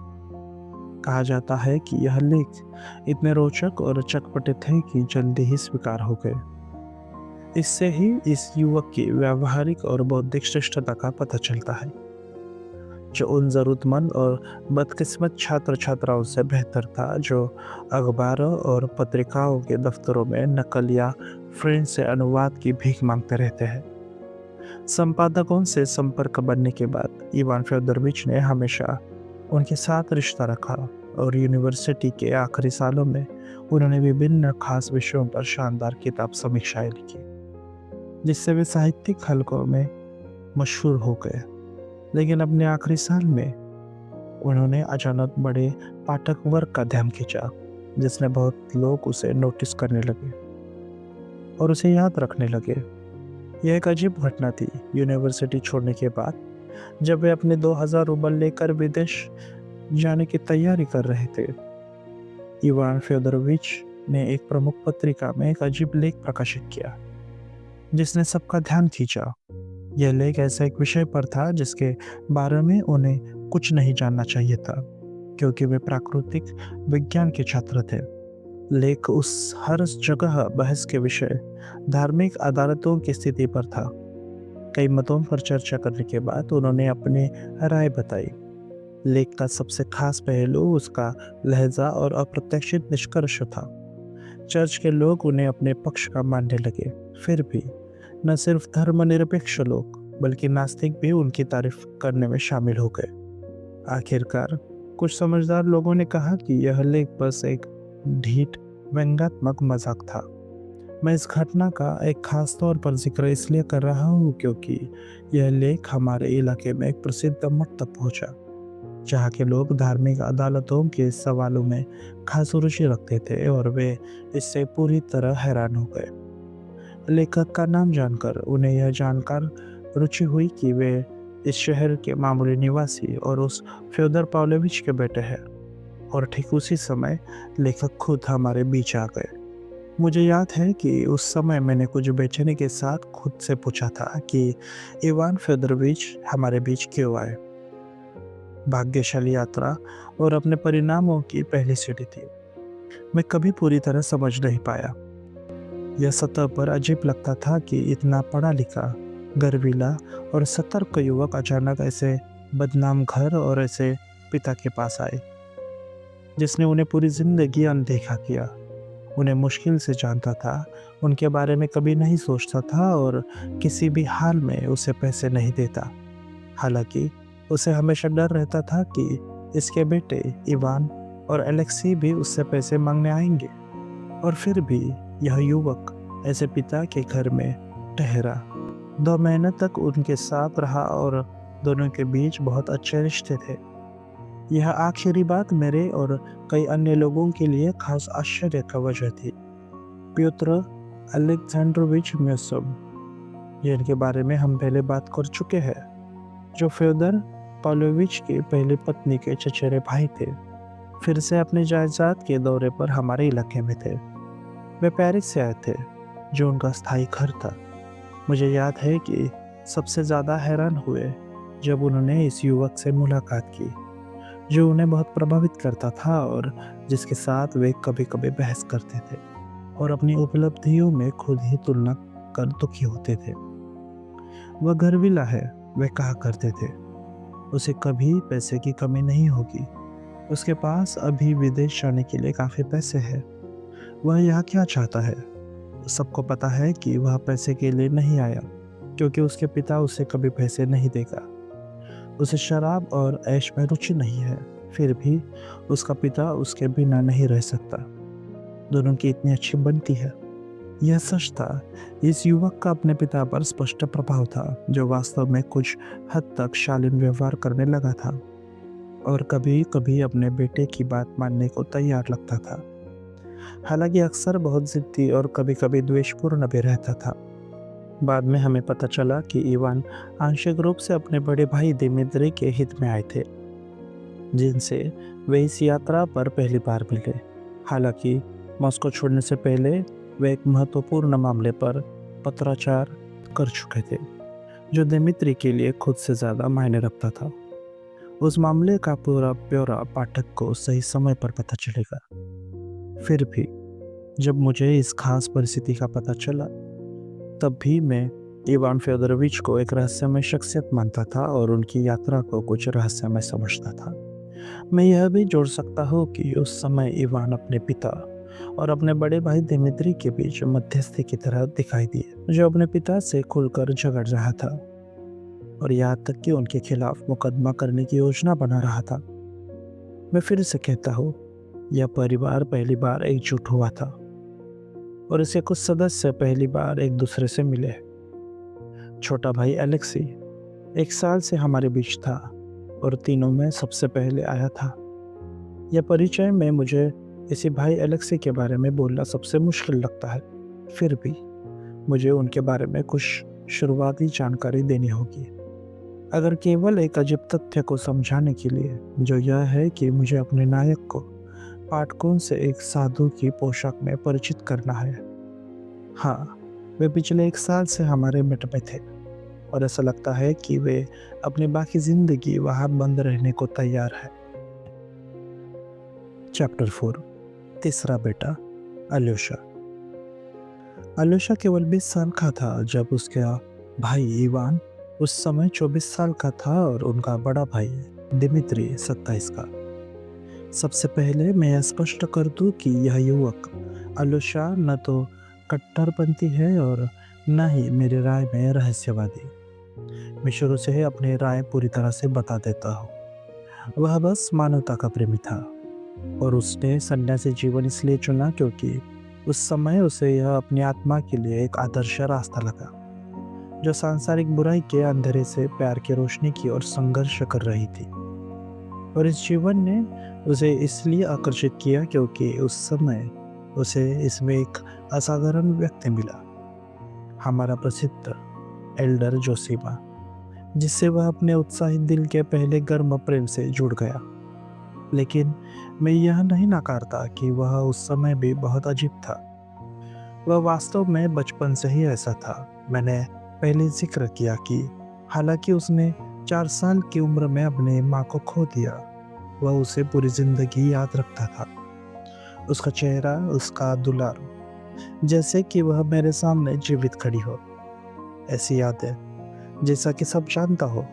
कहा जाता है कि यह लेख इतने रोचक और चटपटे थे कि जल्दी ही स्वीकार हो गए। इससे ही इस युवक की व्यावहारिक और बौद्धिक श्रेष्ठता का पता चलता है, जो उन ज़रूरतमंद और बदकिस्मत छात्र छात्राओं से बेहतर था, जो अखबारों और पत्रिकाओं के दफ्तरों में नकल या फ्रेंच से अनुवाद की भीख मांगते रहते हैं। संपादकों से संपर्क बनने के बाद इवान फ्योदोरोविच ने हमेशा उनके साथ रिश्ता रखा और यूनिवर्सिटी के आखिरी सालों में उन्होंने विभिन्न खास विषयों पर शानदार किताब समीक्षाएं लिखी, जिससे वे साहित्यिक हलकों में मशहूर हो गए। लेकिन अपने आखिरी साल में उन्होंने अचानक बड़े पाठक वर्ग का ध्यान खींचा, जिसने बहुत लोग उसे नोटिस करने लगे और उसे याद रखने लगे। यह एक अजीब घटना थी। यूनिवर्सिटी छोड़ने के बाद जब वे अपने 2000 रूबल लेकर विदेश जाने की तैयारी कर रहे थे, इवान फ्योदोरोविच ने एक प्रमुख पत्रिका में एक अजीब लेख प्रकाशित किया, जिसने सबका ध्यान खींचा। यह लेख ऐसा एक विषय पर था जिसके बारे में उन्हें कुछ नहीं जानना चाहिए था, क्योंकि वे प्राकृतिक विज्ञान के छात्र थे। लेख उस हर जगह बहस के विषय धार्मिक अदालतों की स्थिति पर था। कई मतों पर चर्चा करने के बाद उन्होंने अपनी राय बताई। लेख का सबसे खास पहलू उसका लहजा और अप्रत्याशित निष्कर्ष था। चर्च के लोग उन्हें अपने पक्ष का मानने लगे। फिर भी न सिर्फ धर्मनिरपेक्ष लोग बल्कि नास्तिक भी उनकी तारीफ करने में शामिल हो गए। आखिरकार कुछ समझदार लोगों ने कहा कि यह लेख बस एक ढीठ व्यंग्यात्मक मजाक था। मैं इस घटना का एक खास तौर पर जिक्र इसलिए कर रहा हूँ क्योंकि यह लेख हमारे इलाके में एक प्रसिद्ध मठ तक पहुँचा, जहाँ के लोग धार्मिक अदालतों के सवालों में खास रुचि रखते थे और वे इससे पूरी तरह हैरान हो गए। लेखक का नाम जानकर उन्हें यह जानकर रुचि हुई कि वे इस शहर के मामूली निवासी और उस फ्योदर पाव्लोविच के बेटे हैं। और ठीक उसी समय लेखक खुद हमारे बीच आ गए। मुझे याद है कि उस समय मैंने कुछ बेचैनी के साथ खुद से पूछा था कि इवान फ्योदोरोविच हमारे बीच क्यों आए। भाग्यशाली यात्रा और अपने परिणामों की पहली सीढ़ी थी। मैं कभी पूरी तरह समझ नहीं पाया। यह सतह पर अजीब लगता था कि इतना पढ़ा लिखा, गर्वीला और सतर्क युवक अचानक ऐसे बदनाम घर और ऐसे पिता के पास आए, जिसने उन्हें पूरी जिंदगी अनदेखा किया। उन्हें मुश्किल से जानता था, उनके बारे में कभी नहीं सोचता था और किसी भी हाल में उसे पैसे नहीं देता। हालांकि उसे हमेशा डर रहता था कि इसके बेटे इवान और अलेक्सी भी उससे पैसे मांगने आएंगे। और फिर भी यह युवक ऐसे पिता के घर में ठहरा। 2 महीने तक उनके साथ रहा और दोनों के बीच बहुत अच्छे रिश्ते थे। यह आखिरी बात मेरे और कई अन्य लोगों के लिए खास आश्चर्य का वजह थी। प्योत्र अलेक्जेंड्रोविच म्यूसोव, जिनके बारे में हम पहले बात कर चुके हैं, जो फ्योदर पाव्लोविच की पहली पत्नी के चचेरे भाई थे, फिर से अपने जायदाद के दौरे पर हमारे इलाके में थे। वे पेरिस से आए थे, जो उनका स्थायी घर था। मुझे याद है कि सबसे ज़्यादा हैरान हुए जब उन्होंने इस युवक से मुलाकात की, जो उन्हें बहुत प्रभावित करता था और जिसके साथ वे कभी-कभी बहस करते थे और अपनी उपलब्धियों में खुद ही तुलना कर दुखी होते थे। वह गर्विला है, वे कहा करते थे। उसे कभी पैसे की कमी नहीं होगी। उसके पास अभी विदेश जाने के लिए काफ़ी पैसे हैं। वह यहाँ क्या चाहता है? सबको पता है कि वह पैसे के लिए नहीं आया, क्योंकि उसके पिता उसे कभी पैसे नहीं देगा। उसे शराब और ऐश में रुचि नहीं है, फिर भी उसका पिता उसके बिना नहीं रह सकता। दोनों की इतनी अच्छी बनती है। यह सच था। इस युवक का अपने पिता पर स्पष्ट प्रभाव था, जो वास्तव में कुछ हद तक शालीन व्यवहार करने लगा था और कभी-कभी अपने बेटे की बात मानने को तैयार लगता था। हालांकि अक्सर बहुत जिद्दी और कभी-कभी द्वेषपूर्ण भी रहता था। बाद में हमें पता चला कि इवान आंशिक रूप से अपने बड़े भाई दिमित्री के हित में आए थे, जिनसे वे इस यात्रा पर पहली बार मिले। हालांकि मॉस्को छोड़ने से पहले वे एक महत्वपूर्ण मामले पर पत्राचार कर चुके थे, जो दिमित्री के लिए खुद से ज़्यादा मायने रखता था। उस मामले का पूरा ब्यौरा पाठक को सही समय पर पता चलेगा। फिर भी जब मुझे इस खास परिस्थिति का पता चला, तब भी मैं इवान फ्योदोरोविच को एक रहस्यमय शख्सियत मानता था और उनकी यात्रा को कुछ रहस्यमय समझता था। मैं यह भी जोड़ सकता हूँ कि उस समय इवान अपने पिता और अपने बड़े भाई दिमित्री के बीच मध्यस्थी की तरह दिखाई दिए, जो अपने पिता से खुलकर झगड़ रहा था और यहाँ तक कि उनके खिलाफ मुकदमा करने की योजना बना रहा था। मैं फिर से कहता हूँ, यह परिवार पहली बार एकजुट हुआ था और इसके कुछ सदस्य पहली बार एक दूसरे से मिले। छोटा भाई एलेक्सी 1 साल से हमारे बीच था और तीनों में सबसे पहले आया था। यह परिचय में मुझे इसी भाई एलेक्सी के बारे में बोलना सबसे मुश्किल लगता है। फिर भी मुझे उनके बारे में कुछ शुरुआती जानकारी देनी होगी, अगर केवल एक अजीब तथ्य को समझाने के लिए, जो यह है कि मुझे अपने नायक को पाठकों से एक साधु की पोशाक में परिचित करना है। हाँ, वे पिछले 1 साल से हमारे मिट में थे और ऐसा लगता है कि वे अपनी बाकी जिंदगी वहां बंद रहने को तैयार है। चैप्टर 4, तीसरा बेटा अल्योशा। अल्योशा केवल 20 साल का था जब उसका भाई इवान उस समय 24 साल का था और उनका बड़ा भाई दिमित्री 27 का। सबसे पहले मैं यह स्पष्ट कर दूं कि यह युवक अल्योशा न तो कट्टरपंथी है और न ही मेरी राय में रहस्यवादी। मैं शुरू से ही अपनी राय पूरी तरह से बता देता हूँ। वह बस मानवता का प्रेमी था और उसने सन्यासी जीवन इसलिए चुना क्योंकि उस समय उसे यह अपनी आत्मा के लिए एक आदर्श रास्ता लगा, जो सांसारिक बुराई के अंधेरे से प्यार की रोशनी की ओर संघर्ष कर रही थी। और इस जीवन ने उसे इसलिए आकर्षित किया क्योंकि उस समय उसे इसमें एक असाधारण व्यक्ति मिला, हमारा प्रसिद्ध एल्डर जोशीमा, जिससे वह अपने उत्साहित दिल के पहले गर्म प्रेम से जुड़ गया। लेकिन मैं यह नहीं नकारता कि वह उस समय भी बहुत अजीब था। वह वास्तव में बचपन से ही ऐसा था। मैंने पहले जिक्र किया कि हालांकि उसने 4 साल की उम्र में अपने माँ को खो दिया, वह उसे पूरी जिंदगी याद रखता था। उसका चेहरा, उसका दुलार, जैसे कि वह मेरे सामने जीवित खड़ी हो। ऐसी यादें जैसा कि सब जानता हो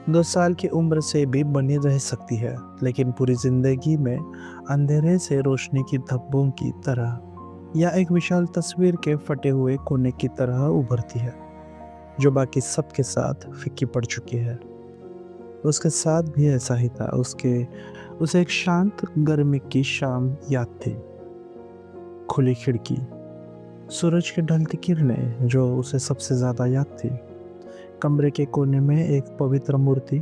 2 साल की उम्र से भी बनी रह सकती है, लेकिन पूरी जिंदगी में अंधेरे से रोशनी की धब्बों की तरह या एक विशाल तस्वीर के फटे हुए कोने की तरह उभरती है, जो बाकी सबके साथ फीकी पड़ चुकी है। उसके साथ भी ऐसा ही था। उसे एक शांत गर्मी की शाम याद थी। खुली खिड़की, सूरज की ढलती किरणें जो उसे सबसे ज्यादा याद थी। कमरे के कोने में एक पवित्र मूर्ति,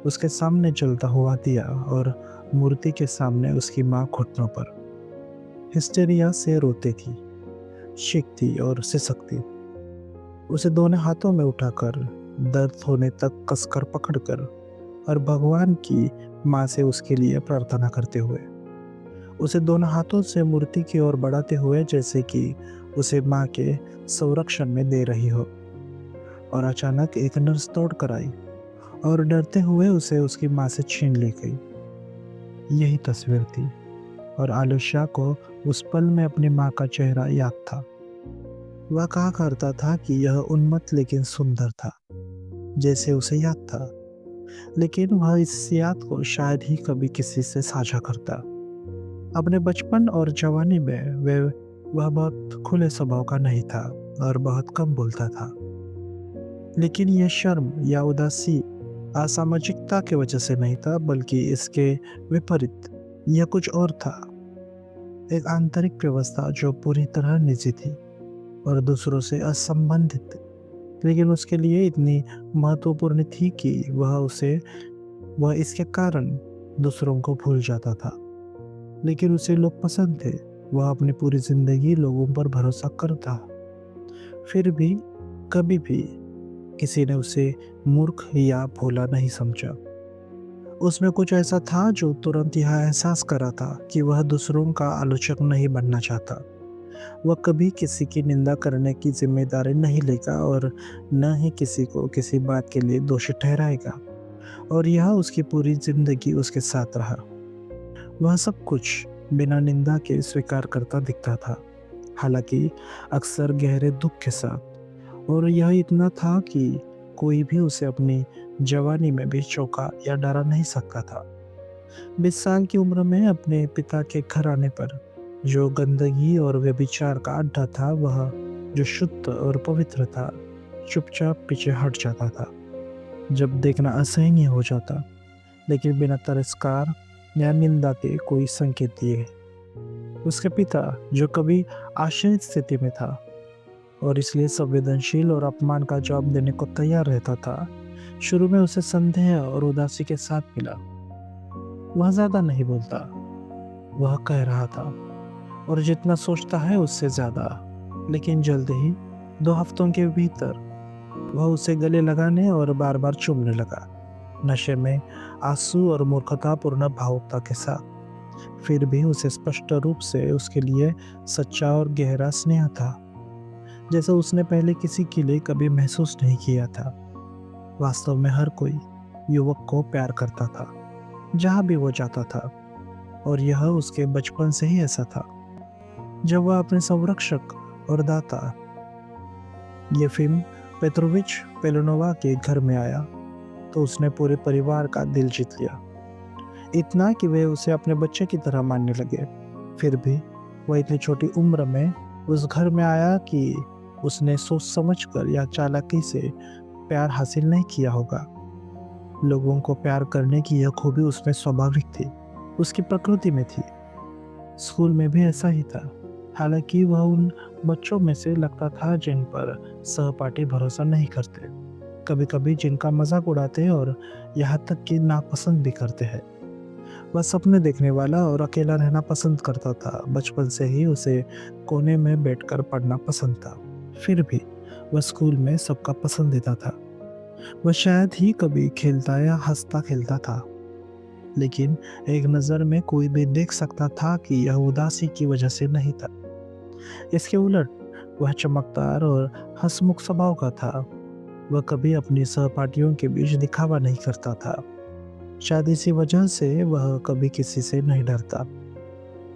उसके सामने जलता हुआ दिया और मूर्ति के सामने उसकी माँ घुटनों पर हिस्टेरिया से रोती थी, चीखती और सिसकती। उसे दोनों हाथों में उठाकर, दर्द होने तक कसकर पकड़कर और भगवान की माँ से उसके लिए प्रार्थना करते हुए, उसे दोनों हाथों से मूर्ति की ओर बढ़ाते हुए, जैसे कि उसे माँ के संरक्षण में दे रही हो। और अचानक एक नर्स दौड़ कर आई और डरते हुए उसे उसकी माँ से छीन ली गई। यही तस्वीर थी और आलुषा को उस पल में अपनी माँ का चेहरा याद था। वह कहा करता था कि यह उन्मत्त लेकिन सुंदर था, जैसे उसे याद था, लेकिन वह इस याद को शायद ही कभी किसी से साझा करता। अपने बचपन और जवानी में वह बहुत खुले स्वभाव का नहीं था और बहुत कम बोलता था, लेकिन यह शर्म या उदासी असामाजिकता की वजह से नहीं था, बल्कि इसके विपरीत यह कुछ और था। एक आंतरिक व्यवस्था जो पूरी तरह निजी थी और दूसरों से असंबंधित, लेकिन उसके लिए इतनी महत्वपूर्ण थी कि वह इसके कारण दूसरों को भूल जाता था। लेकिन उसे लोग पसंद थे। वह अपनी पूरी जिंदगी लोगों पर भरोसा करता, फिर भी कभी भी किसी ने उसे मूर्ख या भोला नहीं समझा। उसमें कुछ ऐसा था जो तुरंत यह एहसास करा था कि वह दूसरों का आलोचक नहीं बनना चाहता। वह कभी किसी की निंदा करने की जिम्मेदारी नहीं लेगा और न ही किसी को किसी बात के लिए दोषी ठहराएगा। और यह उसकी पूरी जिंदगी उसके साथ रहा। वह सब कुछ बिना निंदा के स्वीकार करता दिखता था, हालांकि अक्सर गहरे दुख के साथ। और यह इतना था कि कोई भी उसे अपनी जवानी में भी चौंका या डरा नहीं सकता था। 20 साल की उम्र में अपने पिता के घर आने पर जो गंदगी और व्यभिचार का अड्डा था, वह जो शुद्ध और पवित्र था, चुपचाप पीछे हट जाता था जब देखना असहनीय हो जाता, लेकिन बिना तिरस्कार या निंदा के कोई संकेत दिए। उसके पिता जो कभी आश्रित स्थिति में था और इसलिए संवेदनशील और अपमान का जवाब देने को तैयार रहता था, शुरू में उसे संदेह और उदासी के साथ मिला। वह ज्यादा नहीं बोलता, वह कह रहा था, और जितना सोचता है उससे ज्यादा। लेकिन जल्द ही 2 हफ्तों के भीतर वह उसे गले लगाने और बार बार चूमने लगा, नशे में, आंसू और मूर्खतापूर्ण भावुकता के साथ। फिर भी उसे स्पष्ट रूप से उसके लिए सच्चा और गहरा स्नेह था, जैसे उसने पहले किसी के लिए कभी महसूस नहीं किया था। वास्तव में हर कोई युवक को प्यार करता था, जहाँ भी वो जाता था, और यह उसके बचपन से ही ऐसा था। जब वह अपने संरक्षक और दाता येफिम पेत्रोविच पेलोनोवा के घर में आया, तो उसने पूरे परिवार का दिल जीत लिया, इतना कि वे उसे अपने बच्चे की तरह मानने लगे। फिर भी वह इतनी छोटी उम्र में उस घर में आया कि उसने सोच समझकर या चालाकी से प्यार हासिल नहीं किया होगा। लोगों को प्यार करने की यह खूबी उसमें स्वाभाविक थी, उसकी प्रकृति में थी। स्कूल में भी ऐसा ही था, हालांकि वह उन बच्चों में से लगता था जिन पर सहपाठी भरोसा नहीं करते, कभी कभी जिनका मजाक उड़ाते और यहाँ तक कि नापसंद भी करते हैं। वह सपने देखने वाला और अकेला रहना पसंद करता था। बचपन से ही उसे कोने में बैठकर पढ़ना पसंद था। फिर भी वह स्कूल में सबका पसंदीदा था। वह शायद ही कभी खेलता या हंसता खेलता था, लेकिन एक नज़र में कोई भी देख सकता था कि यह उदासी की वजह से नहीं था। इसके उलट वह चमकदार और हंसमुख स्वभाव का था। वह कभी अपनी सहपाठियों के बीच दिखावा नहीं करता था। शायद इसी वजह से वह कभी किसी से नहीं डरता।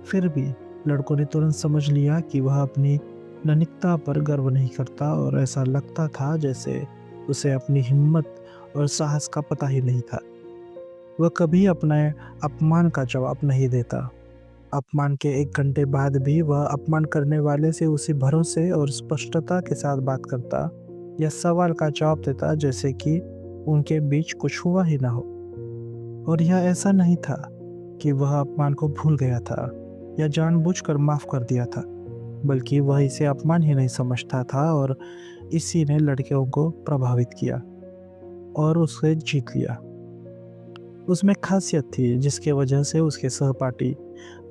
फिर भी लड़कों ने तुरंत समझ लिया कि वह अपनी ननिकता पर गर्व नहीं करता, और ऐसा लगता था जैसे उसे अपनी हिम्मत और साहस का पता ही नहीं था। वह कभी अपने अपमान का जवाब नहीं देता। अपमान के 1 घंटे बाद भी वह अपमान करने वाले से उसी भरोसे और स्पष्टता के साथ बात करता या सवाल का जवाब देता जैसे कि उनके बीच कुछ हुआ ही ना हो। और यह ऐसा नहीं था कि वह अपमान को भूल गया था या जानबूझकर माफ कर दिया था, बल्कि वह इसे अपमान ही नहीं समझता था, और इसी ने लड़कियों को प्रभावित किया और उसे जीत लिया। उसमें खासियत थी जिसके वजह से उसके सहपाठी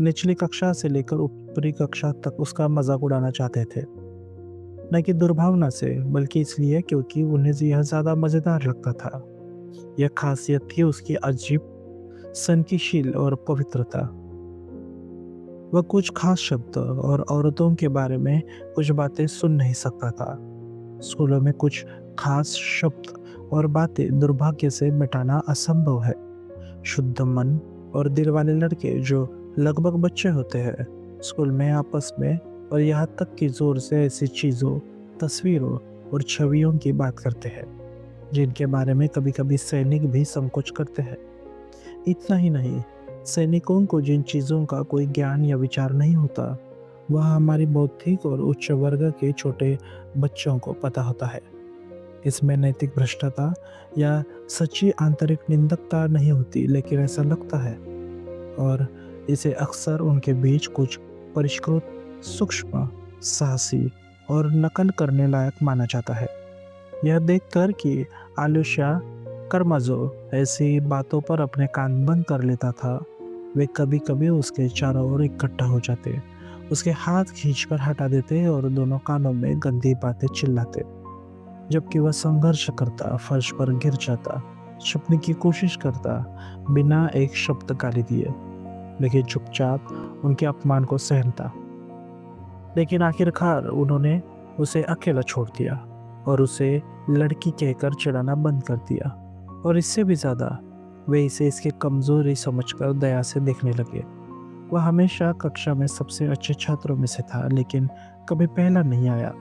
निचली कक्षा से लेकर ऊपरी कक्षा तक उसका मजाक उड़ाना चाहते थे, न कि दुर्भावना से, बल्कि इसलिए क्योंकि उन्हें यह ज्यादा मजेदार लगता था। यह खासियत थी उसकी अजीब, सनकीशील और पवित्रता। वह कुछ खास शब्द और औरतों के बारे में कुछ बातें सुन नहीं सकता था। स्कूलों में कुछ खास शब्द और बातें दुर्भाग्य से मिटाना असंभव है। शुद्ध मन और दिल वाले लड़के जो लगभग बच्चे होते हैं, स्कूल में आपस में और यहाँ तक कि जोर से ऐसी चीज़ों, तस्वीरों और छवियों की बात करते हैं जिनके बारे में कभी कभी सैनिक भी संकोच करते हैं। इतना ही नहीं, सैनिकों को जिन चीज़ों का कोई ज्ञान या विचार नहीं होता, वह हमारी बौद्धिक और उच्च वर्ग के छोटे बच्चों को पता होता है। इसमें नैतिक भ्रष्टता या सच्ची आंतरिक निंदकता नहीं होती, लेकिन ऐसा लगता है, और इसे अक्सर उनके बीच कुछ परिष्कृत, सूक्ष्म, साहसी और नकल करने लायक माना जाता है। यह देखकर कि आलुष्या कर्माजो ऐसी बातों पर अपने कान बंद कर लेता था, वे कभी कभी उसके चारों ओर इकट्ठा हो जाते, उसके हाथ खींचकर हटा देते और दोनों कानों में गंदी बातें चिल्लाते, जबकि वह संघर्ष करता, फर्श पर गिर जाता, छुपने की कोशिश करता, बिना एक शब्द गाली दिए, लेकिन चुपचाप उनके अपमान को सहनता। लेकिन आखिरकार उन्होंने उसे अकेला छोड़ दिया और उसे लड़की कहकर चिढ़ाना बंद कर दिया। और इससे भी ज़्यादा, वे इसे इसकी कमज़ोरी समझकर दया से देखने लगे। वह हमेशा कक्षा में सबसे अच्छे छात्रों में से था, लेकिन कभी पहला नहीं आया।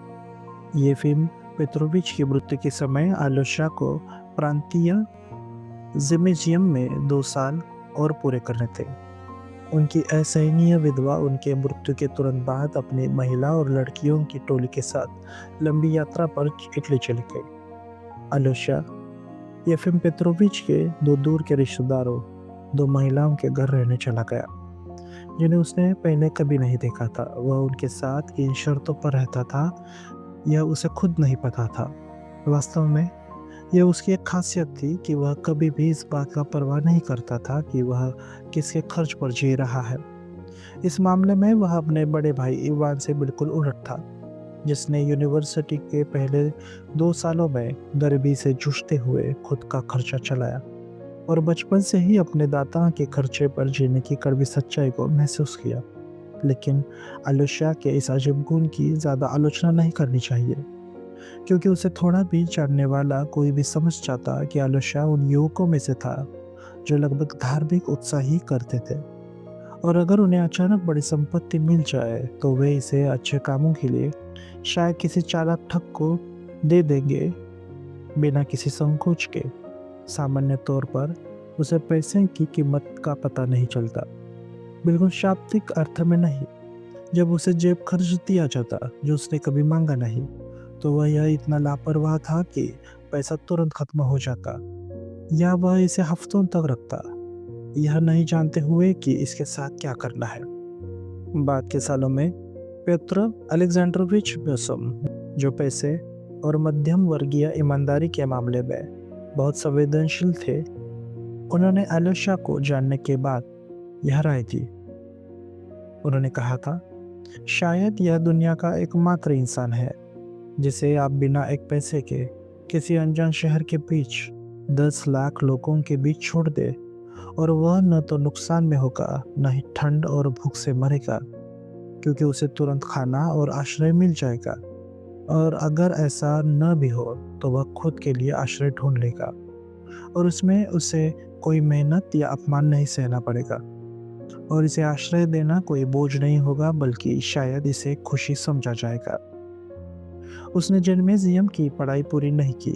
ये फ़िल्म पेट्रोविच की मृत्यु के समय आलोशा को प्रांतीय जिम्नेजियम में 2 साल और पूरे करने थे। उनकी असहनीय विधवा उनके मृत्यु के तुरंत बाद अपनी महिला और लड़कियों की टोली के साथ लंबी यात्रा पर इटली चली गई। आलोशा येफिम पेत्रोविच के 2 दूर के रिश्तेदारों, 2 महिलाओं के घर रहने चला गया, जिन्हें उसने पहले कभी नहीं देखा था। वह उनके साथ किन शर्तों पर रहता था, यह उसे खुद नहीं पता था। वास्तव में यह उसकी एक खासियत थी कि वह कभी भी इस बात का परवाह नहीं करता था कि वह किसके खर्च पर जी रहा है। इस मामले में वह अपने बड़े भाई इवान से बिल्कुल उलट था, जिसने यूनिवर्सिटी के पहले 2 सालों में गरीबी से जूझते हुए खुद का खर्चा चलाया और बचपन से ही अपने दाता के खर्चे पर जीने की कड़वी सच्चाई को महसूस किया। लेकिन आलोशा के इस अजीब गुण की ज़्यादा आलोचना नहीं करनी चाहिए, क्योंकि उसे थोड़ा भी जानने वाला कोई भी समझ जाता कि आलोशा उन युवकों में से था जो लगभग धार्मिक उत्साह ही करते थे, और अगर उन्हें अचानक बड़ी संपत्ति मिल जाए तो वे इसे अच्छे कामों के लिए शायद किसी चालाक ठग को दे देंगे, बिना किसी संकोच के। सामान्य तौर पर उसे पैसे की कीमत का पता नहीं चलता, बिल्कुल शाब्दिक अर्थ में नहीं। जब उसे जेब खर्च दिया जाता जो उसने कभी मांगा नहीं, तो वह यह इतना लापरवाह था कि पैसा तुरंत खत्म हो जाता, या वह इसे हफ्तों तक रखता, यह नहीं जानते हुए कि इसके साथ क्या करना है। बाद के सालों में पेत्र अलेक्जेंड्रोविच ब्योसम, जो पैसे और मध्यम वर्गीय ईमानदारी के मामले में बहुत संवेदनशील थे, उन्होंने आलोशा को जानने के बाद यह राय दी। उन्होंने कहा था, शायद यह दुनिया का एकमात्र इंसान है जिसे आप बिना एक पैसे के किसी अनजान शहर के बीच 10 लाख लोगों के बीच छोड़ दे, और वह न तो नुकसान में होगा, न ही ठंड और भूख से मरेगा, क्योंकि उसे तुरंत खाना और आश्रय मिल जाएगा, और अगर ऐसा न भी हो तो वह खुद के लिए आश्रय ढूंढ लेगा, और उसमें उसे कोई मेहनत या अपमान नहीं सहना पड़ेगा, और इसे आश्रय देना कोई बोझ नहीं होगा, बल्कि शायद इसे खुशी समझा जाएगा। उसने जिम्नेजियम की पढ़ाई पूरी नहीं की।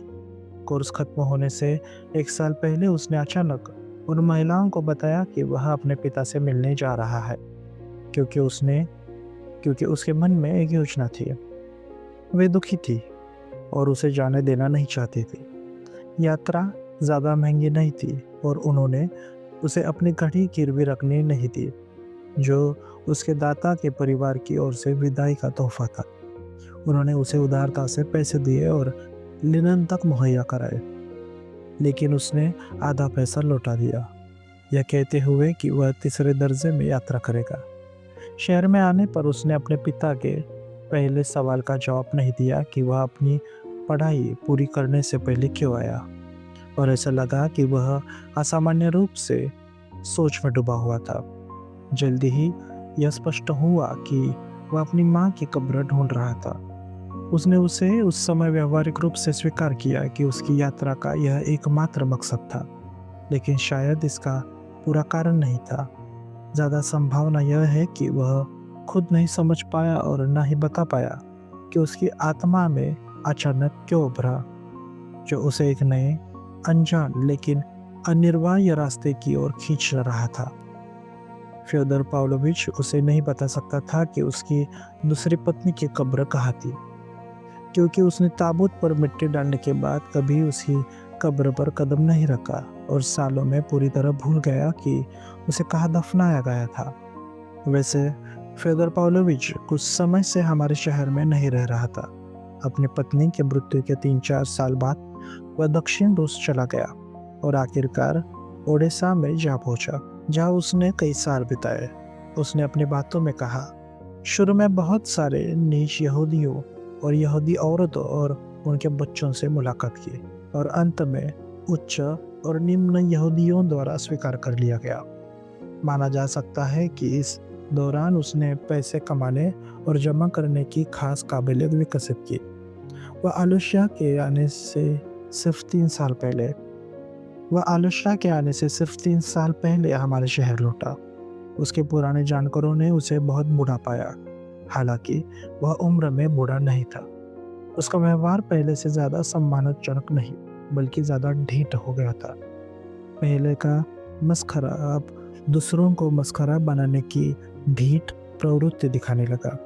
कोर्स खत्म होने से 1 साल पहले उसने अचानक उन महिलाओं को बताया कि वह अपने पिता से मिलने जा रहा है, क्योंकि उसके मन में एक योजना थी। वे दुखी थी और उसे जाने देना नहीं चाहती थी। यात्रा ज़्यादा महंगी नहीं थी और उन्होंने उसे अपनी घड़ी गिरवी रखने नहीं दी, जो उसके दाता के परिवार की ओर से विदाई का तोहफा था। उन्होंने उसे उदारता से पैसे दिए और लिनन तक मुहैया कराए, लेकिन उसने आधा पैसा लौटा दिया, यह कहते हुए कि वह तीसरे दर्जे में यात्रा करेगा। शहर में आने पर उसने अपने पिता के पहले सवाल का जवाब नहीं दिया कि वह अपनी पढ़ाई पूरी करने से पहले क्यों आया, और ऐसा लगा कि वह असामान्य रूप से सोच में डूबा हुआ था। जल्दी ही यह स्पष्ट हुआ कि वह अपनी माँ की कब्र ढूंढ रहा था। उसने उसे उस समय व्यवहारिक रूप से स्वीकार किया कि उसकी यात्रा का यह एकमात्र मकसद था, लेकिन शायद इसका पूरा कारण नहीं था। ज़्यादा संभावना यह है कि वह खुद नहीं समझ पाया और न ही बता पाया कि उसकी आत्मा में अचानक क्यों उभरा, जो उसे एक नए, अनजान लेकिन अनिवार्य रास्ते की ओर खींच रहा था। फ्योदर पाव्लोविच उसे नहीं बता सकता था कि उसकी दूसरी पत्नी की कब्र कहाँ थी, क्योंकि उसने ताबूत पर मिट्टी डालने के बाद कभी उसकी कब्र पर कदम नहीं रखा और सालों में पूरी तरह भूल गया कि उसे कहाँ दफनाया गया था। वैसे फ्योदर पाव्लोविच कुछ समय से हमारे शहर में नहीं रह रहा था। अपनी पत्नी के मृत्यु के 3-4 साल बाद वह दक्षिण रूस चला गया और आखिरकार ओडेसा में जा पहुंचा, जहाँ उसने कई साल बिताए। उसने अपनी बातों में कहा, शुरू में बहुत सारे नीच यहूदियों और यहूदी औरतों और उनके बच्चों से मुलाकात की, और अंत में उच्च और निम्न यहूदियों द्वारा स्वीकार कर लिया गया। माना जा सकता है कि इस दौरान उसने पैसे कमाने और जमा करने की खास काबिलियत विकसित की। वह आलोशा के आने से सिर्फ 3 साल पहले वह आलुष्या के आने से सिर्फ 3 साल पहले हमारे शहर लौटा। उसके पुराने जानकारों ने उसे बहुत बूढ़ा पाया, हालांकि वह उम्र में बूढ़ा नहीं था। उसका व्यवहार पहले से ज़्यादा सम्मानजनक नहीं, बल्कि ज़्यादा ढीठ हो गया था। पहले का मस्खरा अब दूसरों को मस्खरा बनाने की ढीठ प्रवृत्ति दिखाने लगा।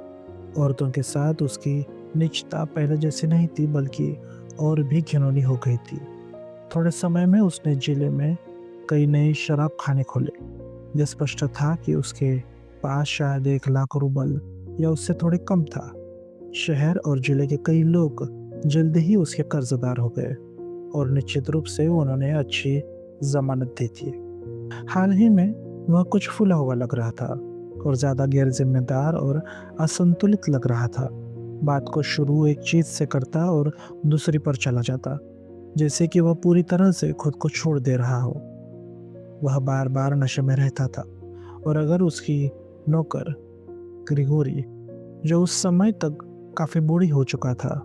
औरतों के साथ उसकी निजता पहले जैसी नहीं थी, बल्कि और भी घिनौनी हो गई थी। थोड़े समय में उसने जिले में कई नए शराब खाने खोले। यह स्पष्ट था कि उसके पास शायद 1 लाख रुबल या उससे थोड़े कम था। शहर और जिले के कई लोग जल्द ही उसके कर्जदार हो गए और निश्चित रूप से उन्होंने अच्छी जमानत दी थी। हाल ही में वह कुछ फूला हुआ लग रहा था और ज्यादा गैर जिम्मेदार और असंतुलित लग रहा था। बात को शुरू एक चीज से करता और दूसरी पर चला जाता, जैसे कि वह पूरी तरह से खुद को छोड़ दे रहा हो। वह बार बार नशे में रहता था और अगर उसकी नौकर ग्रिगोरी, जो उस समय तक काफी बूढ़ी हो चुका था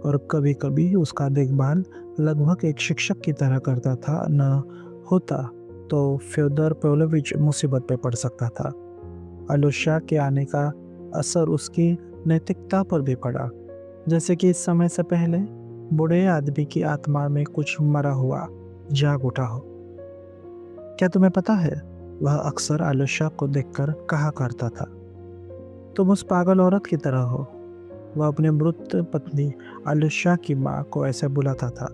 और कभी कभी उसका देखभाल लगभग एक शिक्षक की तरह करता था, न होता तो फ्योदर पौलोविच मुसीबत में पड़ सकता था। आलुष्या के आने का असर उसकी नैतिकता पर भी पड़ा, जैसे कि इस समय से पहले बूढ़े आदमी की आत्मा में कुछ मरा हुआ जाग उठा हो। क्या तुम्हें पता है, वह अक्सर आलुष्या को देखकर कहा करता था, तुम उस पागल औरत की तरह हो। वह अपनी मृत पत्नी आलुष्या की माँ को ऐसे बुलाता था।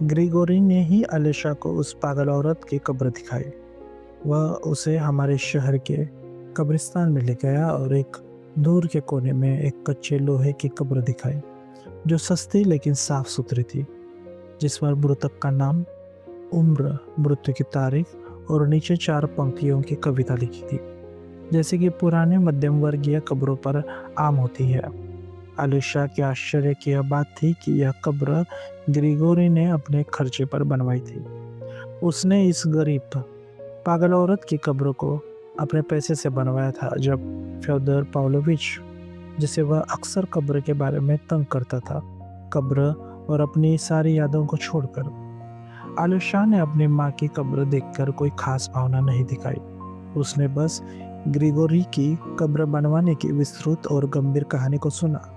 ग्रिगोरी ने ही आलुष्या को उस पागल औरत की कब्र दिखाई। वह उसे हमारे शहर के कब्रिस्तान में ले गया और एक दूर के कोने में एक कच्चे लोहे की कब्र दिखाई, जो सस्ती लेकिन साफ सुथरी थी, जिस पर मृतक का नाम, उम्र, मृत्यु की तारीख और नीचे 4 पंक्तियों की कविता लिखी थी, जैसे कि पुराने मध्यम वर्गीय कब्रों पर आम होती है। आलुष्या के आश्चर्य की यह बात थी कि यह कब्र ग्रिगोरी ने अपने खर्चे पर बनवाई थी। उसने इस गरीब पागल औरत की कब्र को अपने पैसे से बनवाया था। जब फ्योदर पाव्लोविच, जिसे वह अक्सर कब्र के बारे में तंग करता था, कब्र और अपनी सारी यादों को छोड़कर, आलुष्या ने अपनी माँ की कब्र देखकर कोई खास भावना नहीं दिखाई। उसने बस ग्रिगोरी की कब्र बनवाने की विस्तृत और गंभीर कहानी को सुना,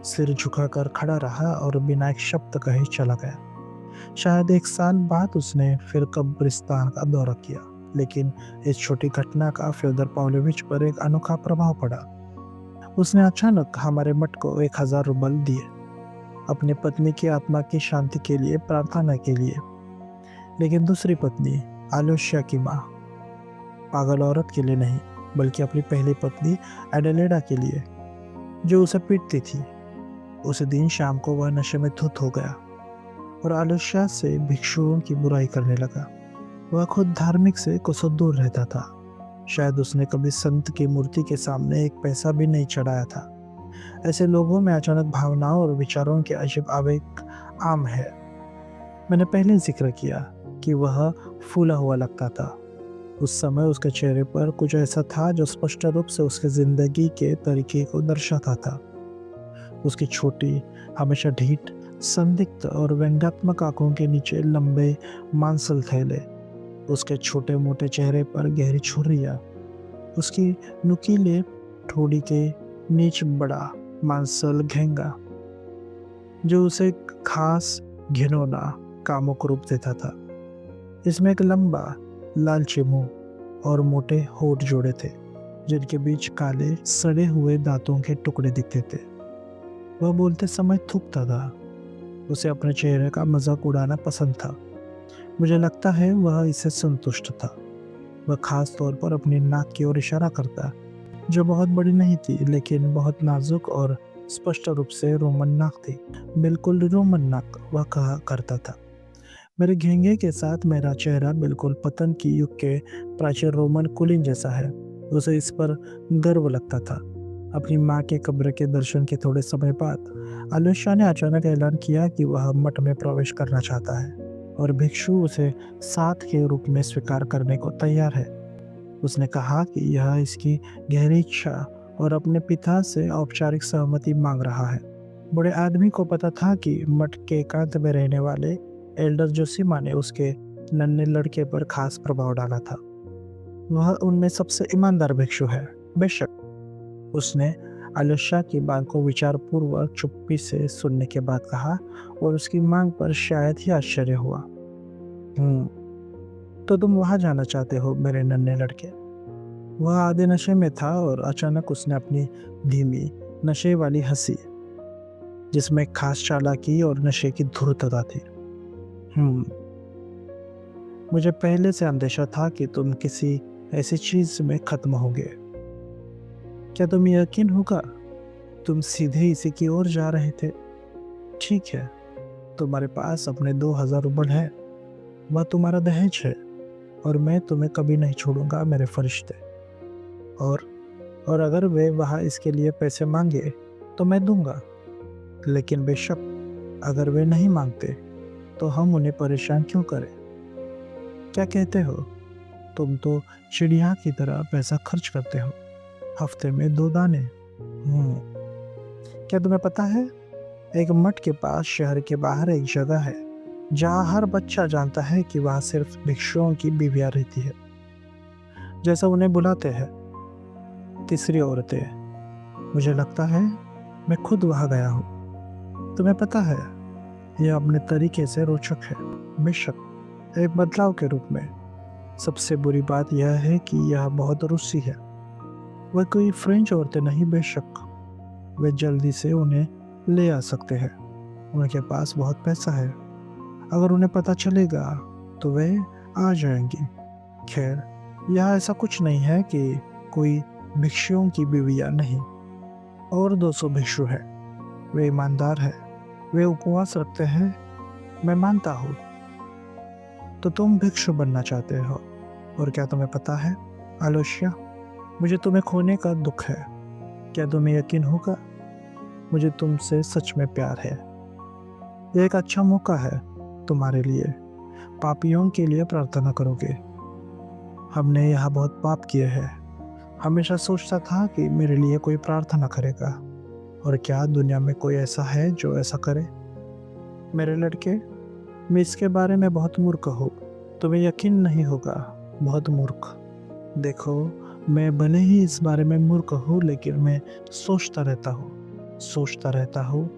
सिर झुकाकर खड़ा रहा और बिना एक शब्द कहे चला गया। शायद 1 साल बाद उसने फिर कब्रिस्तान का दौरा किया, लेकिन इस छोटी घटना का फ्योदर पाव्लोविच पर एक अनोखा प्रभाव पड़ा। उसने अचानक हमारे मठ को 1000 रुबल दिए, अपनी पत्नी की आत्मा की शांति के लिए, प्रार्थना के लिए। लेकिन दूसरी पत्नी आलुष्या की माँ, पागल औरत के लिए नहीं, बल्कि अपनी पहली पत्नी एडेलेडा के लिए, जो उसे पीटती थी। उस दिन शाम को वह नशे में धुत हो गया और आलुष्या से भिक्षुओं की बुराई करने लगा। वह खुद धार्मिक से कोसों दूर रहता था। शायद उसने कभी संत की मूर्ति के सामने एक पैसा भी नहीं चढ़ाया था। ऐसे लोगों में अचानक भावनाओं और विचारों के अजीब आवेग आम है। मैंने पहले जिक्र किया कि वह फूला हुआ लगता था। उस समय उसके चेहरे पर कुछ ऐसा था जो स्पष्ट रूप से उसके जिंदगी के तरीके को दर्शाता था। उसकी छोटी, हमेशा ढीठ, संदिग्ध और व्यंग्यात्मक आंखों के नीचे लंबे मांसल थैले, उसके छोटे मोटे चेहरे पर गहरी झुर्रियां, उसकी नुकीले ठोड़ी के नीच बड़ा मांसल घेंगा, जो उसे खास घिनौना कामुक रूप देता था। इसमें एक लंबा लालची मुंह और मोटे होठ जोड़े थे, जिनके बीच काले सड़े हुए दांतों के टुकड़े दिखते थे। वह बोलते समय थूकता था। उसे अपने चेहरे का मजाक उड़ाना पसंद था। मुझे लगता है वह इससे संतुष्ट था। वह खास तौर पर अपनी नाक की ओर इशारा करता, जो बहुत बड़ी नहीं थी, लेकिन बहुत नाजुक और स्पष्ट रूप से रोमन नाक थी। बिल्कुल रोमन नाक, वह कहा करता था। मेरे घेंगे के साथ मेरा चेहरा बिल्कुल पतन की युग के प्राचीन रोमन कुलीन जैसा है। उसे इस पर गर्व लगता था। अपनी माँ के कब्र के दर्शन के थोड़े समय बाद आलुष्या ने अचानक ऐलान किया कि वह मठ में प्रवेश करना चाहता है और भिक्षु उसे साथ के रूप में स्वीकार करने को तैयार है। उसने कहा कि यह इसकी गहरी इच्छा और अपने पिता से औपचारिक सहमति मांग रहा है। बूढ़े आदमी को पता था कि मठ के एकांत में रहने वाले एल्डर जोशीमा ने उसके नन्हे लड़के पर खास प्रभाव डाला था। वह उनमें सबसे ईमानदार भिक्षु है। बेशक, उसने आलस्या की बात को विचारपूर्वक चुप्पी से सुनने के बाद कहा और उसकी मांग पर शायद ही आश्चर्य हुआ। तो तुम वहां जाना चाहते हो मेरे नन्हे लड़के? वह आधे नशे में था और अचानक उसने अपनी धीमी नशे वाली हंसी, जिसमें खास चालाकी और नशे की धूर्तता थी। हम्म मुझे पहले से अंदेशा था कि तुम किसी ऐसी चीज में खत्म होगे। क्या तुम्हें यकीन होगा, तुम सीधे इसी की ओर जा रहे थे। ठीक है, तुम्हारे पास अपने 2000 रूबल है, वह तुम्हारा दहेज है और मैं तुम्हें कभी नहीं छोड़ूंगा मेरे फरिश्ते। और और अगर वे वहाँ इसके लिए पैसे मांगे तो मैं दूंगा, लेकिन बेशक अगर वे नहीं मांगते तो हम उन्हें परेशान क्यों करें। क्या कहते हो? तुम तो चिड़िया की तरह पैसा खर्च करते हो, हफ्ते में 2 दाने। क्या तुम्हें पता है, एक मठ के पास शहर के बाहर एक जगह है जहाँ हर बच्चा जानता है कि वहाँ सिर्फ भिक्षुओं की बीवियाँ रहती है, जैसा उन्हें बुलाते हैं, तीसरी औरतें। मुझे लगता है मैं खुद वहाँ गया हूँ। तुम्हें पता है, यह अपने तरीके से रोचक है, बेशक एक बदलाव के रूप में। सबसे बुरी बात यह है कि यह बहुत रूसी है। वह कोई फ्रेंच औरतें नहीं, बेशक वे जल्दी से उन्हें ले आ सकते हैं। उनके पास बहुत पैसा है, अगर उन्हें पता चलेगा तो वे आ जाएंगी। खैर, यह ऐसा कुछ नहीं है कि कोई भिक्षुओं की बीवियाँ नहीं। और 200 भिक्षु है, वे ईमानदार है, वे उपवास रखते हैं, मैं मानता हूँ। तो तुम भिक्षु बनना चाहते हो, और क्या तुम्हें पता है आलोशिया, मुझे तुम्हें खोने का दुख है। क्या तुम्हें यकीन होगा, मुझे तुमसे सच में प्यार है। यह एक अच्छा मौका है तुम्हारे लिए। पापियों के लिए प्रार्थना करोगे? हमने यहाँ बहुत पाप किए हैं। हमेशा सोचता था कि मेरे लिए कोई प्रार्थना करेगा, और क्या दुनिया में कोई ऐसा है जो ऐसा करे? मेरे लड़के, मैं इसके बारे में बहुत मूर्ख हूँ। तुम्हें यकीन नहीं होगा, बहुत मूर्ख। देखो, मैं भले ही इस बारे में मूर्ख हूँ, लेकिन मैं सोचता रहता हूँ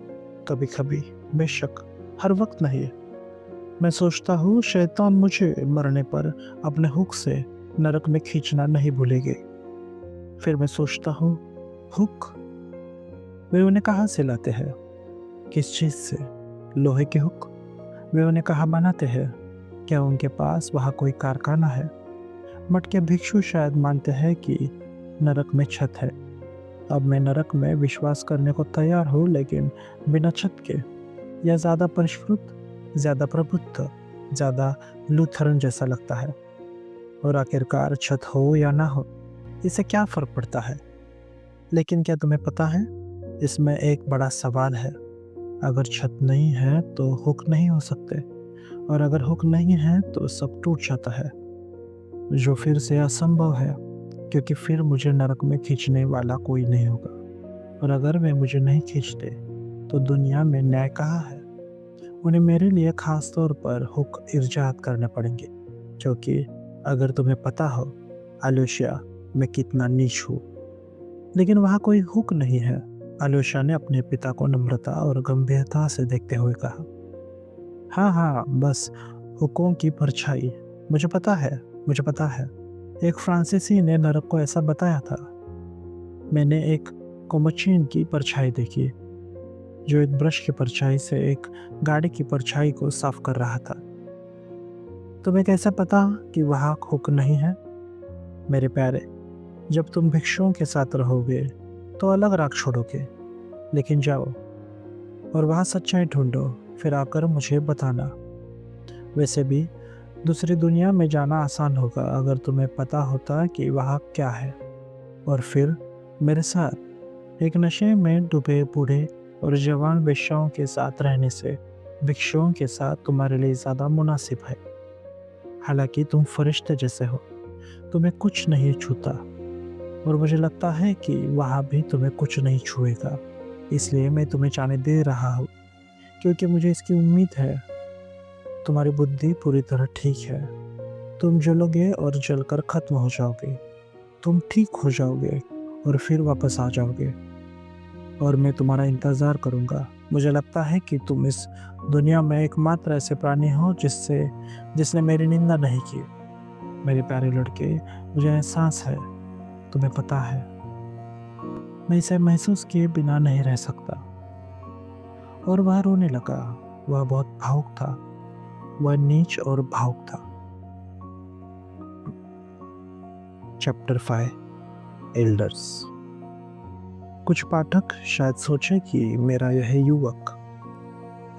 कभी कभी, बेशक हर वक्त नहीं। मैं सोचता हूँ शैतान मुझे मरने पर अपने हुक से नरक में खींचना नहीं भूलेंगे। फिर मैं सोचता हूँ, हुक वे उन्हें कहाँ से लाते हैं? किस चीज़ से? लोहे के हुक वे उन्हें कहाँ बनाते हैं? क्या उनके पास वहाँ कोई कारखाना है? मठ के भिक्षु शायद मानते हैं कि नरक में छत है। अब मैं नरक में विश्वास करने को तैयार हूँ, लेकिन बिना छत के। यह ज़्यादा परिष्कृत, ज़्यादा प्रबुद्ध, ज़्यादा लूथरन जैसा लगता है। और आखिरकार छत हो या ना हो, इससे क्या फ़र्क पड़ता है? लेकिन क्या तुम्हें पता है, इसमें एक बड़ा सवाल है। अगर छत नहीं है तो हुक नहीं हो सकते, और अगर हुक नहीं है तो सब टूट जाता है, जो फिर से असंभव है, क्योंकि फिर मुझे नरक में खींचने वाला कोई नहीं होगा। और अगर वे मुझे नहीं खींचते तो दुनिया में न्याय कहाँ है? उन्हें मेरे लिए खास तौर पर हुक इर्जाद करने पड़ेंगे, क्योंकि अगर तुम्हें पता हो आलोशिया, मैं कितना नीच हूँ। लेकिन वहाँ कोई हुक नहीं है, आलोशिया ने अपने पिता को नम्रता और गंभीरता से देखते हुए कहा। हाँ हाँ, बस हुकों की परछाई। मुझे पता है। एक फ्रांसीसी ने नरक को ऐसा बताया था। मैंने एक कोमचिन की परछाई देखी, जो एक ब्रश की परछाई से एक गाड़ी की परछाई को साफ कर रहा था। तुम्हें कैसे पता कि वहाँ हुक नहीं है? मेरे प्यारे, जब तुम भिक्षुओं के साथ रहोगे तो अलग राग छोड़ोगे। लेकिन जाओ और वहाँ सच्चाई ढूंढो, फिर आकर मुझे बताना। वैसे भी दूसरी दुनिया में जाना आसान होगा अगर तुम्हें पता होता कि वहाँ क्या है। और फिर मेरे साथ एक नशे में डूबे बूढ़े और जवान वेश्याओं के साथ रहने से भिक्षुओं के साथ तुम्हारे लिए ज़्यादा मुनासिब है। हालांकि तुम फरिश्ते जैसे हो, तुम्हें कुछ नहीं छूता, और मुझे लगता है कि वहाँ भी तुम्हें कुछ नहीं छुएगा। इसलिए मैं तुम्हें जाने दे रहा हूँ, क्योंकि मुझे इसकी उम्मीद है। तुम्हारी बुद्धि पूरी तरह ठीक है। तुम जलोगे और जलकर खत्म हो जाओगे। तुम ठीक हो जाओगे और फिर वापस आ जाओगे और मैं तुम्हारा इंतज़ार करूँगा। मुझे लगता है कि तुम इस दुनिया में एकमात्र ऐसे प्राणी हो जिसने मेरी निंदा नहीं की। मेरे प्यारे लड़के, मुझे एहसास है, तुम्हें पता है, मैं इसे महसूस किए बिना नहीं रह सकता। और वह रोने लगा। वह बहुत भावुक था। वह नीच और भावुक था। Chapter 5 elders. कुछ पाठक शायद सोचे कि मेरा यह युवक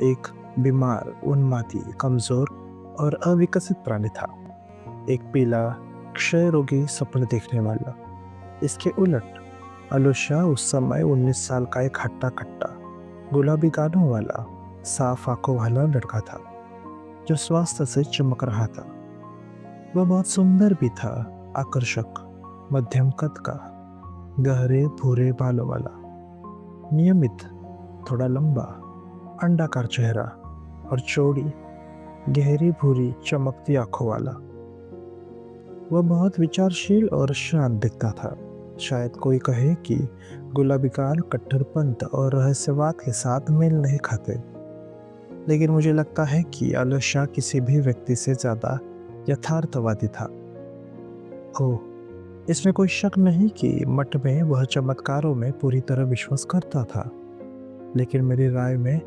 एक बीमार, उन्मादी, कमजोर और अविकसित प्राणी था। एक पीला, क्षय रोगी सपने देखने वाला। इसके उलट आलुषा उस समय 19 साल का एक हट्टा कट्टा, गुलाबी गालों वाला, साफ आंखों वाला लड़का था जो स्वास्थ्य से चमक रहा था। वह बहुत सुंदर भी था, आकर्षक, मध्यम कद का, गहरे भूरे बालों वाला, नियमित, थोड़ा लंबा, अंडाकार चेहरा और चौड़ी, गहरी भूरी चमकती आंखों वाला। वह बहुत विचारशील और शांत दिखता था। शायद कोई कहे कि गुलाबी गाल कट्टरपंथ और रहस्यवाद के साथ मेल नहीं खाते, लेकिन मुझे लगता है कि आलुषा किसी भी व्यक्ति से ज्यादा यथार्थवादी था। ओह, इसमें कोई शक नहीं कि मठ में वह चमत्कारों में पूरी तरह विश्वास करता था, लेकिन मेरी राय में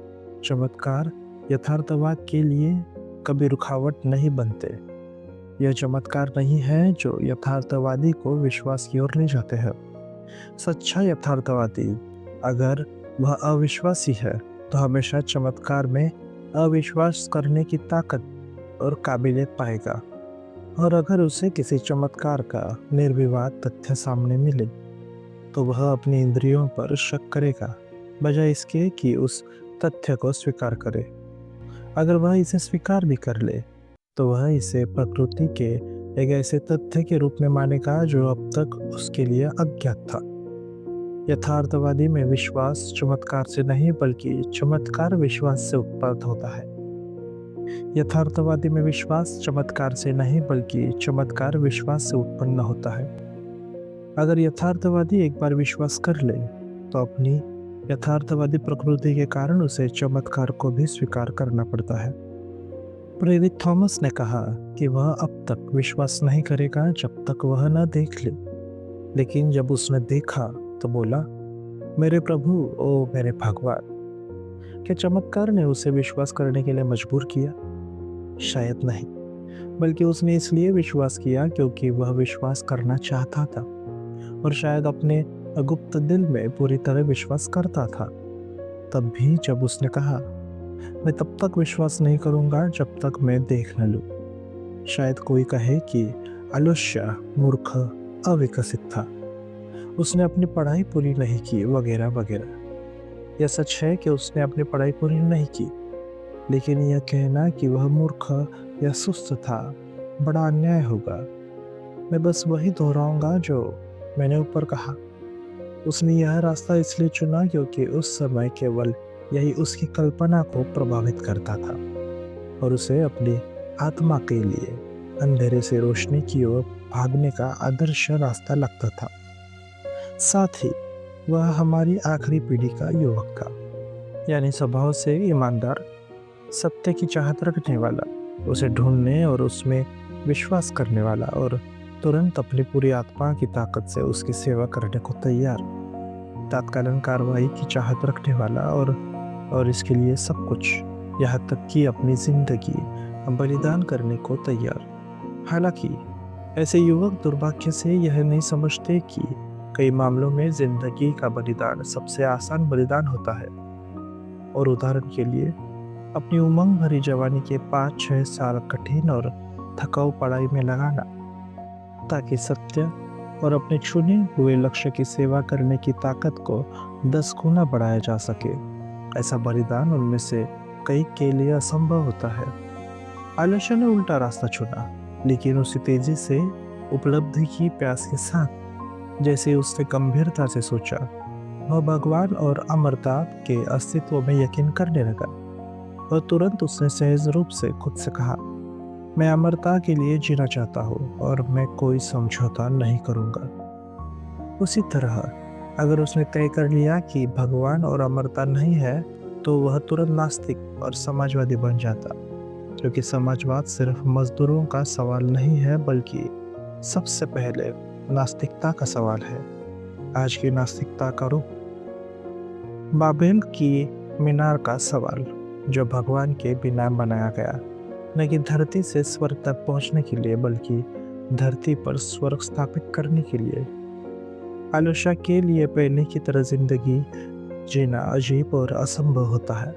चमत्कार यथार्थवाद के लिए कभी रुकावट नहीं बनते। यह चमत्कार नहीं है जो यथार्थवादी को विश्वास की ओर ले जाते हैं। सच्चा यथार्थवादी, अगर वह अविश्वासी है, तो हमेशा चमत्कार में अविश्वास करने की ताकत और काबिलियत पाएगा। और अगर उसे किसी चमत्कार का निर्विवाद तथ्य सामने मिले, तो वह अपनी इंद्रियों पर शक करेगा बजाय इसके कि उस तथ्य को स्वीकार करे। अगर वह इसे स्वीकार भी कर ले, तो वह इसे प्रकृति के एक ऐसे तथ्य के रूप में मानेगा जो अब तक उसके लिए अज्ञात था। यथार्थवादी में विश्वास चमत्कार से नहीं बल्कि चमत्कार विश्वास से उत्पन्न होता है। यथार्थवादी में विश्वास चमत्कार से नहीं बल्कि चमत्कार विश्वास से उत्पन्न होता है। अगर यथार्थवादी एक बार विश्वास कर ले, तो अपनी यथार्थवादी प्रकृति के कारण उसे चमत्कार को भी स्वीकार करना पड़ता है। प्रेरित थॉमस ने कहा कि वह अब तक विश्वास नहीं करेगा जब तक वह न देख ले, लेकिन जब उसने देखा तो बोला, मेरे प्रभु, ओ मेरे भगवान। क्या चमत्कार ने उसे विश्वास करने के लिए मजबूर किया? शायद नहीं, बल्कि उसने इसलिए विश्वास किया क्योंकि वह विश्वास करना चाहता था और शायद अपने गुप्त दिल में पूरी तरह विश्वास करता था। तब भी जब उसने कहा, मैं तब तक विश्वास नहीं करूंगा जब तक मैं देख न लूं। शायद कोई कहे कि आलुष्य मूर्ख, अविकसित था, उसने अपनी पढ़ाई पूरी नहीं की, वगैरह वगैरह। यह सच है कि उसने अपनी पढ़ाई पूरी नहीं की, लेकिन यह कहना कि वह मूर्ख या सुस्त था बड़ा अन्याय होगा। मैं बस वही दोहराऊंगा जो मैंने ऊपर कहा। उसने यह रास्ता इसलिए चुना क्योंकि उस समय केवल यही उसकी कल्पना को प्रभावित करता था और उसे अपनी आत्मा के लिए अंधेरे से रोशनी की ओर भागने का आदर्श रास्ता लगता था। साथ ही वह हमारी आखिरी पीढ़ी का युवक था, यानी स्वभाव से ईमानदार, सत्य की चाहत रखने वाला, उसे ढूंढने और उसमें विश्वास करने वाला और तुरंत अपनी पूरी आत्मा की ताकत से उसकी सेवा करने को तैयार, तात्कालीन कार्रवाई की चाहत रखने वाला और इसके लिए सब कुछ, यहाँ तक कि अपनी जिंदगी बलिदान करने को तैयार। हालांकि ऐसे युवक दुर्भाग्य से यह नहीं समझते कि कई मामलों में जिंदगी का बलिदान सबसे आसान बलिदान होता है। और उदाहरण के लिए, अपनी उमंग भरी जवानी के 5-6 साल कठिन और थकाऊ पढ़ाई में लगाना, ताकि सत्य और अपने चुने हुए लक्ष्य की सेवा करने की ताकत को 10 गुना बढ़ाया जा सके। ऐसा बलिदान उनमें से कई के लिए असंभव होता है। आलस्य ने उल्टा रास्ता चुना, लेकिन उसी तेजी से उपलब्धि की प्यास के साथ, जैसे उसने गंभीरता से सोचा, वह भगवान और अमरता के अस्तित्व में यकीन करने लगा। और तुरंत उसने सहज रूप से खुद से कहा, मैं अमरता के लिए जीना चाहता हूँ और मैं कोई समझौता नहीं करूँगा। उसी तरह अगर उसने तय कर लिया कि भगवान और अमरता नहीं है, तो वह तुरंत नास्तिक और समाजवादी बन जाता, क्योंकि समाजवाद सिर्फ मजदूरों का सवाल नहीं है, बल्कि सबसे पहले नास्तिकता का सवाल है। आज की नास्तिकता का रूप बाबेल की मीनार का सवाल, जो भगवान के बिना बनाया गया, न कि धरती से स्वर्ग तक पहुंचने के लिए, बल्कि धरती पर स्वर्ग स्थापित करने के लिए। आलोचा के लिए पहले की तरह जिंदगी जीना अजीब और असंभव होता है।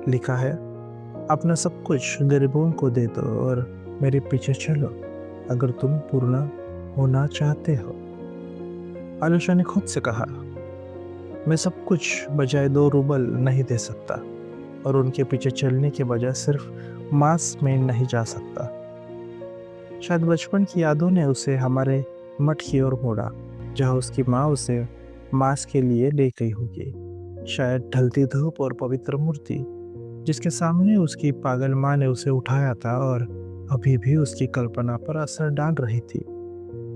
लिखा है, अपना सब कुछ गरीबों को दे दो और मेरे पीछे चलो, अगर तुम पूर्ण होना चाहते हो। आलोचा ने खुद से कहा, मैं सब कुछ बजाय 2 रूबल नहीं दे सकता और उनके पीछे चलने के बजाय सिर्फ मांस में नहीं जा सकता। शायद बचपन की यादों ने उसे हमारे मठ की ओर मोड़ा, जहाँ उसकी माँ उसे मांस के लिए ले गई होगी। शायद ढलती धूप और पवित्र मूर्ति, जिसके सामने उसकी पागल माँ ने उसे उठाया था और अभी भी उसकी कल्पना पर असर डाल रही थी।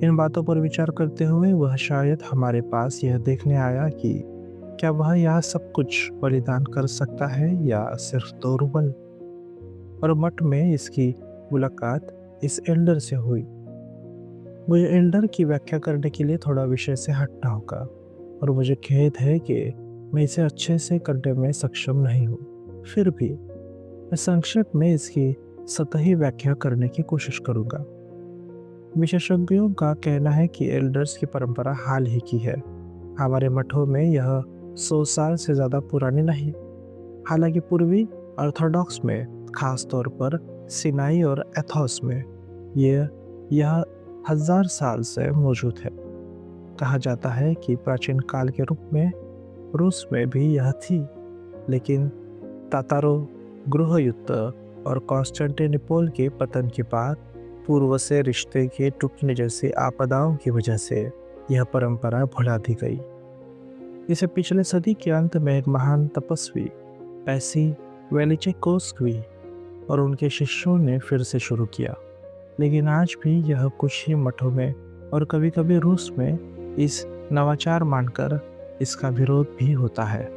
इन बातों पर विचार करते हुए वह शायद हमारे पास यह देखने आया कि क्या वह यह सब कुछ बलिदान कर सकता है या सिर्फ 2 रूबल। और मठ में इसकी मुलाकात इस एल्डर से हुई। मुझे एल्डर की व्याख्या करने के लिए थोड़ा विषय से हटना होगा, और मुझे खेद है कि मैं इसे अच्छे से करने में सक्षम नहीं हूँ। फिर भी मैं संक्षेप में इसकी सतही व्याख्या करने की कोशिश करूँगा। विशेषज्ञों का कहना है कि एल्डर्स की परंपरा हाल ही की है। हमारे मठों में यह 100 साल से ज़्यादा पुरानी नहीं। हालांकि पूर्वी ऑर्थोडॉक्स में, खास तौर पर सिनाई और एथोस में, यह 1000 साल से मौजूद है। कहा जाता है कि प्राचीन काल के रूप में रूस में भी यह थी, लेकिन तातारो गृह युद्ध और कॉन्स्टेंटिनोपल के पतन के बाद पूर्व से रिश्ते के टूटने जैसी आपदाओं की वजह से यह परंपरा भुला दी गई। इसे पिछले सदी के अंत में एक महान तपस्वी पैसी वेलिचेकोस्की और उनके शिष्यों ने फिर से शुरू किया, लेकिन आज भी यह कुछ ही मठों में और कभी-कभी रूस में इस नवाचार मानकर इसका विरोध भी होता है।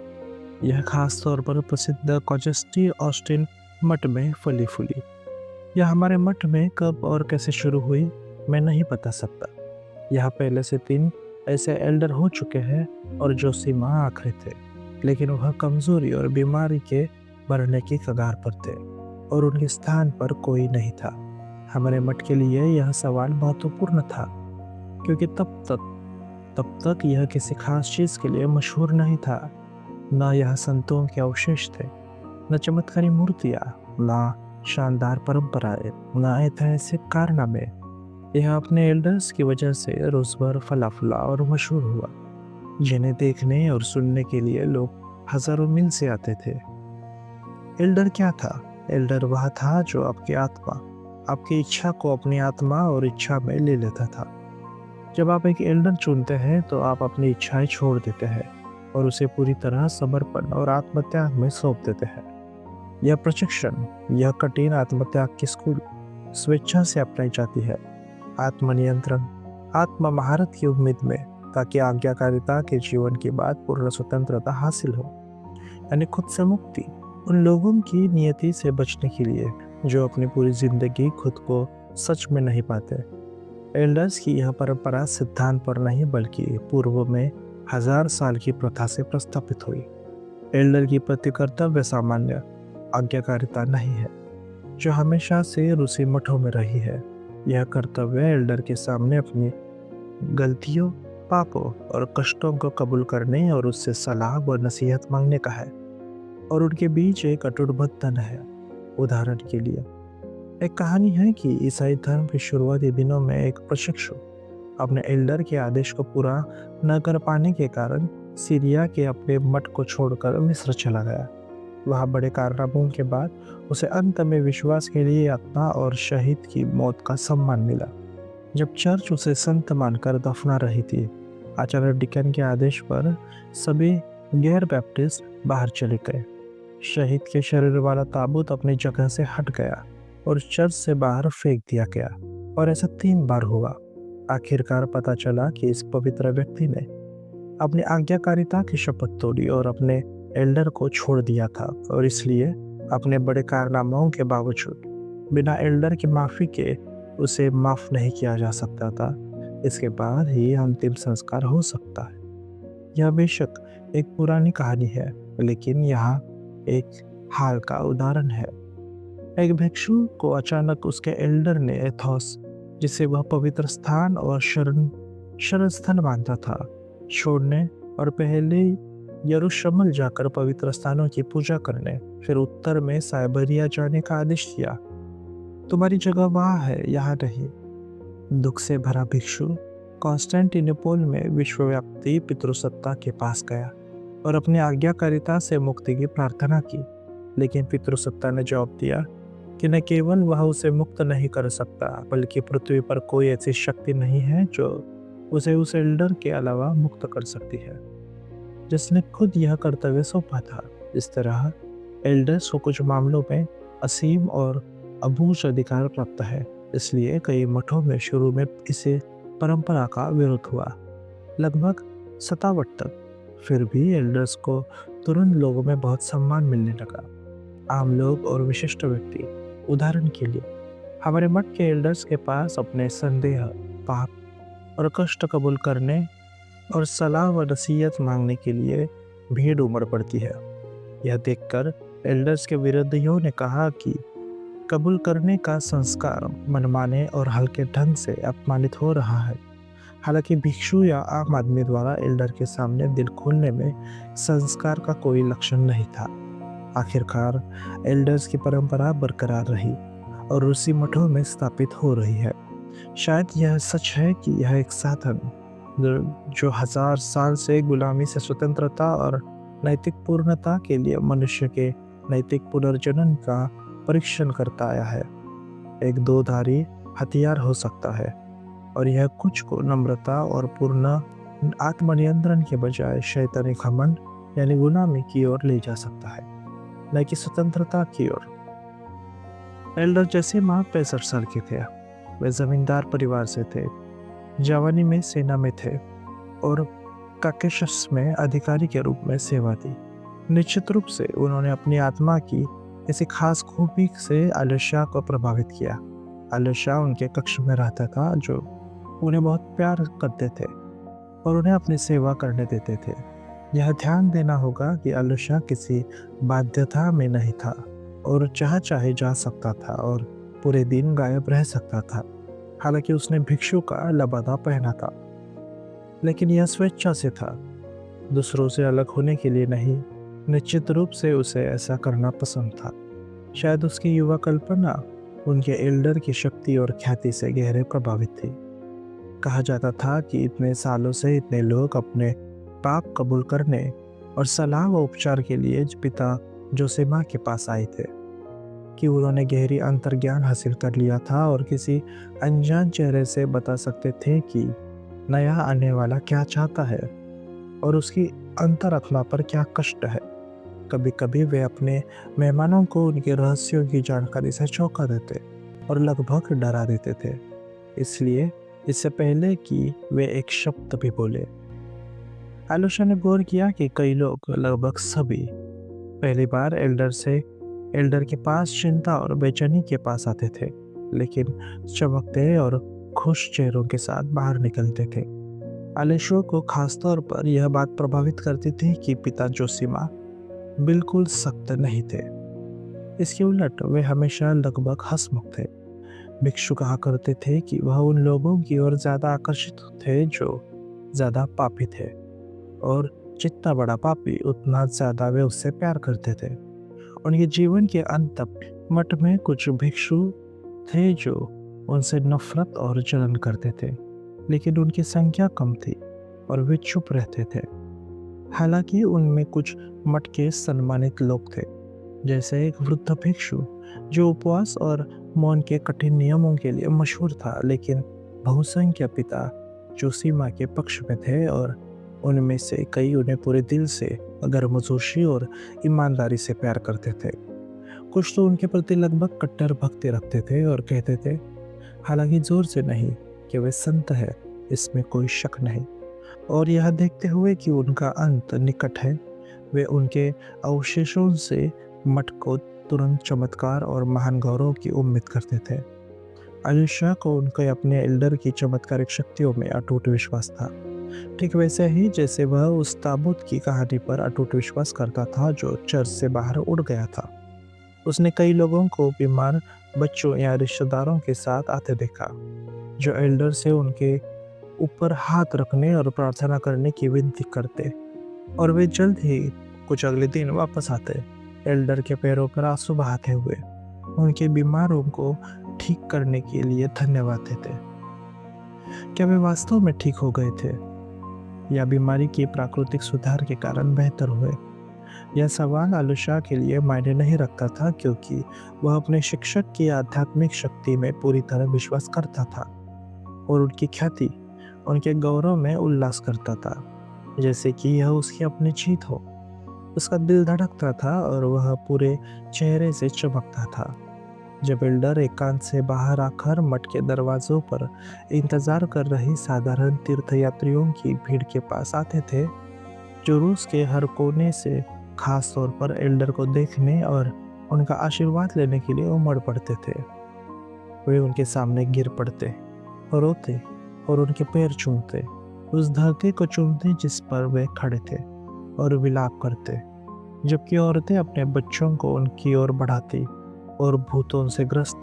यह खास तौर पर प्रसिद्ध कॉजेस्टी ऑस्टिन मठ में फली फूली। यह हमारे मठ में कब और कैसे शुरू हुई मैं नहीं बता सकता। यहाँ पहले से 3 ऐसे एल्डर हो चुके हैं और जो सीमा आखिरी थे, लेकिन वह कमजोरी और बीमारी के बढ़ने की कगार पर थे और उनके स्थान पर कोई नहीं था। हमारे मठ के लिए यह सवाल महत्वपूर्ण था, क्योंकि तब तक यह किसी खास चीज के लिए मशहूर नहीं था। न यह संतों के अवशेष थे, न चमत्कारी मूर्तियां, न शानदार परंपराएं, न ऐतिहासिक कारनामे। यह अपने एल्डर्स की वजह से रोज भर फला फूला और मशहूर हुआ, जिन्हें देखने और सुनने के लिए लोग हजारों मील से आते थे। एल्डर क्या था? एल्डर वह था जो आपकी इच्छा को अपनी आत्मा और इच्छा में ले लेता था। जब आप एक एल्डर चुनते हैं तो आप अपनी इच्छाएं छोड़ देते हैं और उसे पूरी तरह समर्पण और आत्मत्याग में सौंप देते हैं। यह प्रशिक्षण, यह कठिन आत्मत्याग की स्कूल स्वेच्छा से अपनाई जाती है, आत्मनियंत्रण, आत्म महारत की उम्मीद में, ताकि आज्ञाकारिता के जीवन के बाद पूर्ण स्वतंत्रता हासिल हो, यानी खुद से मुक्ति। उन लोगों की नियति से बचने के लिए जो अपनी पूरी जिंदगी खुद को सच में नहीं पाते। एल्डर्स की यह परंपरा सिद्धांत पर नहीं, बल्कि पूर्व में 1000 साल की प्रथा से प्रस्थापित हुई। एल्डर की प्रति कर्तव्य सामान्य आज्ञाकारिता नहीं है, जो हमेशा से रूसी मठों में रही है। यह कर्तव्य एल्डर के सामने अपनी गलतियों, पापों और कष्टों को कबूल करने और उससे सलाह व नसीहत मांगने का है, और उनके बीच एक अटूट बंधन है। उदाहरण के लिए, एक कहानी है कि ईसाई धर्म के शुरुआती दिनों में एक प्रशिक्षु अपने एल्डर के आदेश को पूरा न कर पाने के कारण सीरिया के अपने मठ को छोड़कर मिस्र चला गया। वहाँ बड़े कारनामों के बाद उसे अंत में विश्वास के लिए यातना और शहीद की मौत का सम्मान मिला। जब चर्च उसे संत मानकर दफना रही थी, आचार्य डिकन के आदेश पर सभी गैर बैप्टिस्ट बाहर चले गए। शहीद के शरीर वाला ताबूत अपनी जगह से हट गया और चर्च से बाहर फेंक दिया गया, और ऐसा 3 बार हुआ। आखिरकार पता चला कि इस पवित्र व्यक्ति ने अपनी आज्ञाकारिता की शपथ तोड़ी और अपने एल्डर को छोड़ दिया था, और इसलिए अपने बड़े कारनामों के बावजूद बिना एल्डर की माफ़ी के उसे माफ़ नहीं किया जा सकता था। इसके बाद ही अंतिम संस्कार हो सकता है। यह बेशक एक पुरानी कहानी है, लेकिन यहाँ एक हाल का उदाहरण है। एक भिक्षु को अचानक उसके एल्डर ने एथोस, जिसे वह पवित्र स्थान और शरण स्थल मानता था, छोड़ने और पहले यरूशलेम जाकर पवित्र स्थानों की पूजा करने, फिर उत्तर में साइबेरिया जाने का आदेश दिया। तुम्हारी जगह वहाँ है, यहाँ नहीं। दुख से भरा भिक्षु कॉन्स्टेंटिनोपल में विश्वव्यापी पितृसत्ता के पास गया और अपनी आज्ञाकारिता से मुक्ति की प्रार्थना की, लेकिन पितृसत्ता ने जवाब दिया कि न केवल वह उसे मुक्त नहीं कर सकता, बल्कि पृथ्वी पर कोई ऐसी शक्ति नहीं है जो उसे उस एल्डर के अलावा मुक्त कर सकती है, जिसने खुद यह कर्तव्य सौंपा था। इस तरह एल्डर्स को कुछ मामलों में असीम और अबूझ अधिकार प्राप्त है, इसलिए कई मठों में शुरू में इसे परंपरा का विरोध हुआ, लगभग 57 तक। फिर भी एल्डर्स को तुरंत लोगों में बहुत सम्मान मिलने लगा। आम लोग और विशिष्ट व्यक्ति, उदाहरण के लिए हमारे मठ के एल्डर्स के पास अपने संदेह, पाप और कष्ट कबूल करने और सलाह व नसीहत मांगने के लिए भीड़ उमड़ पड़ती है। यह देखकर एल्डर्स के विरोधियों ने कहा कि कबूल करने का संस्कार मनमाने और हल्के ढंग से अपमानित हो रहा है। हालांकि भिक्षु या आम आदमी द्वारा एल्डर के सामने दिल खोलने में संस्कार का कोई लक्षण नहीं था। आखिरकार एल्डर्स की परंपरा बरकरार रही और रूसी मठों में स्थापित हो रही है। शायद यह सच है कि यह एक साधन जो 1000 साल से गुलामी से स्वतंत्रता और नैतिक पूर्णता के लिए मनुष्य के नैतिक पुनर्जनन का परीक्षण करता आया है, एक दोधारी हथियार हो सकता है, और यह कुछ को नम्रता और पूर्ण आत्मनियंत्रण के बजाय शैतानी घमंड यानी गुलामी की ओर ले जा सकता है, न कि स्वतंत्रता की ओर। एल्डर जैसे माँ 65 साल के थे। वे जमींदार परिवार से थे, जवानी में सेना में थे और काकेशस में अधिकारी के रूप में सेवा दी। निश्चित रूप से उन्होंने अपनी आत्मा की किसी खास खूबी से आलिशा को प्रभावित किया। आलिशा उनके कक्ष में रहता था, जो उन्हें बहुत प्यार करते थे और उन्हें अपनी सेवा करने देते थे। यह ध्यान देना होगा कि आलिशा किसी बाध्यता में नहीं था और चाहे जा सकता था और पूरे दिन गायब रह सकता था। हालांकि उसने भिक्षु का लबादा पहना था, लेकिन यह स्वेच्छा से था, दूसरों से अलग होने के लिए नहीं। निश्चित रूप से उसे ऐसा करना पसंद था। शायद उसकी युवा कल्पना उनके एल्डर की शक्ति और ख्याति से गहरे प्रभावित थी। कहा जाता था कि इतने सालों से इतने लोग अपने पाप कबूल करने और सलाह व उपचार के लिए पिता जोसेमा के पास आए थे, कि उन्होंने गहरी अंतर्ज्ञान हासिल कर लिया था और किसी अनजान चेहरे से बता सकते थे कि नया आने वाला क्या चाहता है और उसकी अंतरात्मा पर क्या कष्ट है। कभी कभी वे अपने मेहमानों को उनके रहस्यों की जानकारी से चौंका देते और लगभग डरा देते थे, इसलिए इससे पहले कि वे एक शब्द भी बोले। आलोशा ने गौर किया कि कई लोग, लगभग सभी, पहली बार एल्डर के पास चिंता और बेचैनी के पास आते थे, लेकिन चमकते और खुश चेहरों के साथ बाहर निकलते थे। आलेशो को खासतौर पर यह बात प्रभावित करती थी कि पिता जोसीमा बिल्कुल सख्त नहीं थे। इसके उलट वे हमेशा लगभग हंसमुख थे। भिक्षु कहा करते थे कि वह उन लोगों की ओर ज्यादा आकर्षित थे जो ज्यादा पापी थे, और जितना बड़ा पापी उतना ज्यादा वे उससे प्यार करते थे। उनके जीवन के अंत तक मठ में कुछ भिक्षु थे जो उनसे नफरत और जलन करते थे, लेकिन उनकी संख्या कम थी और वे चुप रहते थे। हालांकि उनमें कुछ मठ के सम्मानित लोग थे, जैसे एक वृद्ध भिक्षु जो उपवास और मौन के कठिन नियमों के लिए मशहूर था, लेकिन बहुसंख्य पिता जोसीमा के पक्ष में थे और उनमें से कई उन्हें पूरे दिल से गर्मजोशी और ईमानदारी से प्यार करते थे। कुछ तो उनके प्रति लगभग कट्टर भक्ति रखते थे और कहते थे, हालांकि जोर से नहीं, कि वे संत है, इसमें कोई शक नहीं। और यह देखते हुए कि उनका अंत निकट है, वे उनके अवशेषों से मठ को तुरंत चमत्कार और महान गौरव की उम्मीद करते थे। अली शाह को उनके अपने एल्डर की चमत्कारिक शक्तियों में अटूट विश्वास था, ठीक वैसे ही जैसे वह उस ताबूत की कहानी पर अटूट विश्वास करता था जो चर्च से बाहर उड़ गया था। उसने कई लोगों को बीमार बच्चों या रिश्तेदारों के साथ आते देखा, जो एल्डर से उनके ऊपर हाथ रखने और प्रार्थना करने की विनती करते, और वे जल्द ही कुछ अगले दिन वापस आते, एल्डर के पैरों पर आंसू बहाते हुए, उनके बीमारों को ठीक करने के लिए धन्यवाद देते। क्या वे वास्तव में ठीक हो गए थे, या बीमारी के प्राकृतिक सुधार के कारण बेहतर हुए? यह सवाल आलूशाह के लिए मायने नहीं रखता था, क्योंकि वह अपने शिक्षक की आध्यात्मिक शक्ति में पूरी तरह विश्वास करता था और उनकी ख्याति, उनके गौरव में उल्लास करता था, जैसे कि यह उसकी अपनी जीत हो। उसका दिल धड़कता था और वह पूरे चेहरे से चमकता था जब एल्डर एकांत से बाहर आकर मठ के दरवाजों पर इंतजार कर रही साधारण तीर्थयात्रियों की भीड़ के पास आते थे, जो रूस के हर कोने से खास तौर पर एल्डर को देखने और उनका आशीर्वाद लेने के लिए उमड़ पड़ते थे। वे उनके सामने गिर पड़ते, रोते और उनके पैर चूमते, उस धरती को चूमते जिस पर वे खड़े थे, और विलाप करते, जबकि औरतें अपने बच्चों को उनकी ओर बढ़ाती और भूतों से ग्रस्त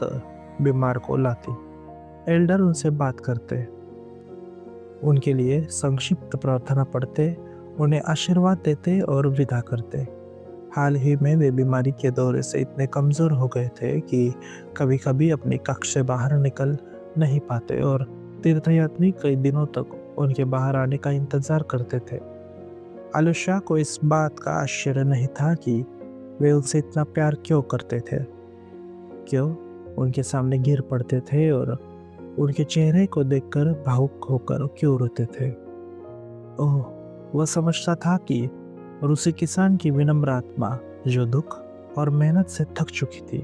बीमार को लाती। एल्डर उनसे बात करते, उनके लिए संक्षिप्त प्रार्थना पढ़ते, उन्हें आशीर्वाद देते और विदा करते। हाल ही में वे बीमारी के दौरे से इतने कमज़ोर हो गए थे कि कभी-कभी अपनी कक्ष से बाहर निकल नहीं पाते और तीर्थयात्री कई दिनों तक उनके बाहर आने का इंतज़ार करते थे। आलूशाह को इस बात का आश्चर्य नहीं था कि वे उनसे इतना प्यार क्यों करते थे, क्यों उनके सामने गिर पड़ते थे और उनके चेहरे को देखकर भावुक होकर क्यों रोते थे। ओह, वह समझता था कि रूसी किसान की विनम्र आत्मा, जो दुख और मेहनत से थक चुकी थी,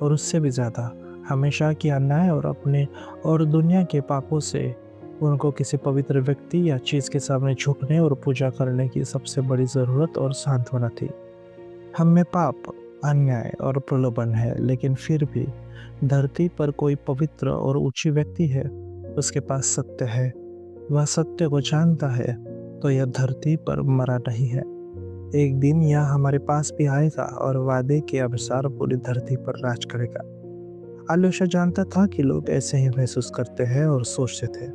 और उससे भी ज़्यादा हमेशा की अन्याय और अपने और दुनिया के पापों से उनको किसी पवित्र व्यक्ति या चीज़ के सामने झुकने और पूजा करने की सबसे बड़ी ज़रूरत और सांत्वना थी। हम में पाप, अन्याय और प्रलोभन है, लेकिन फिर भी धरती पर कोई पवित्र और ऊंची व्यक्ति है, उसके पास सत्य है, वह सत्य को जानता है, तो यह धरती पर मरा नहीं है। एक दिन यह हमारे पास भी आएगा और वादे के अनुसार पूरी धरती पर राज करेगा। आलूशाह जानता था कि लोग ऐसे ही महसूस करते हैं और सोचते थे,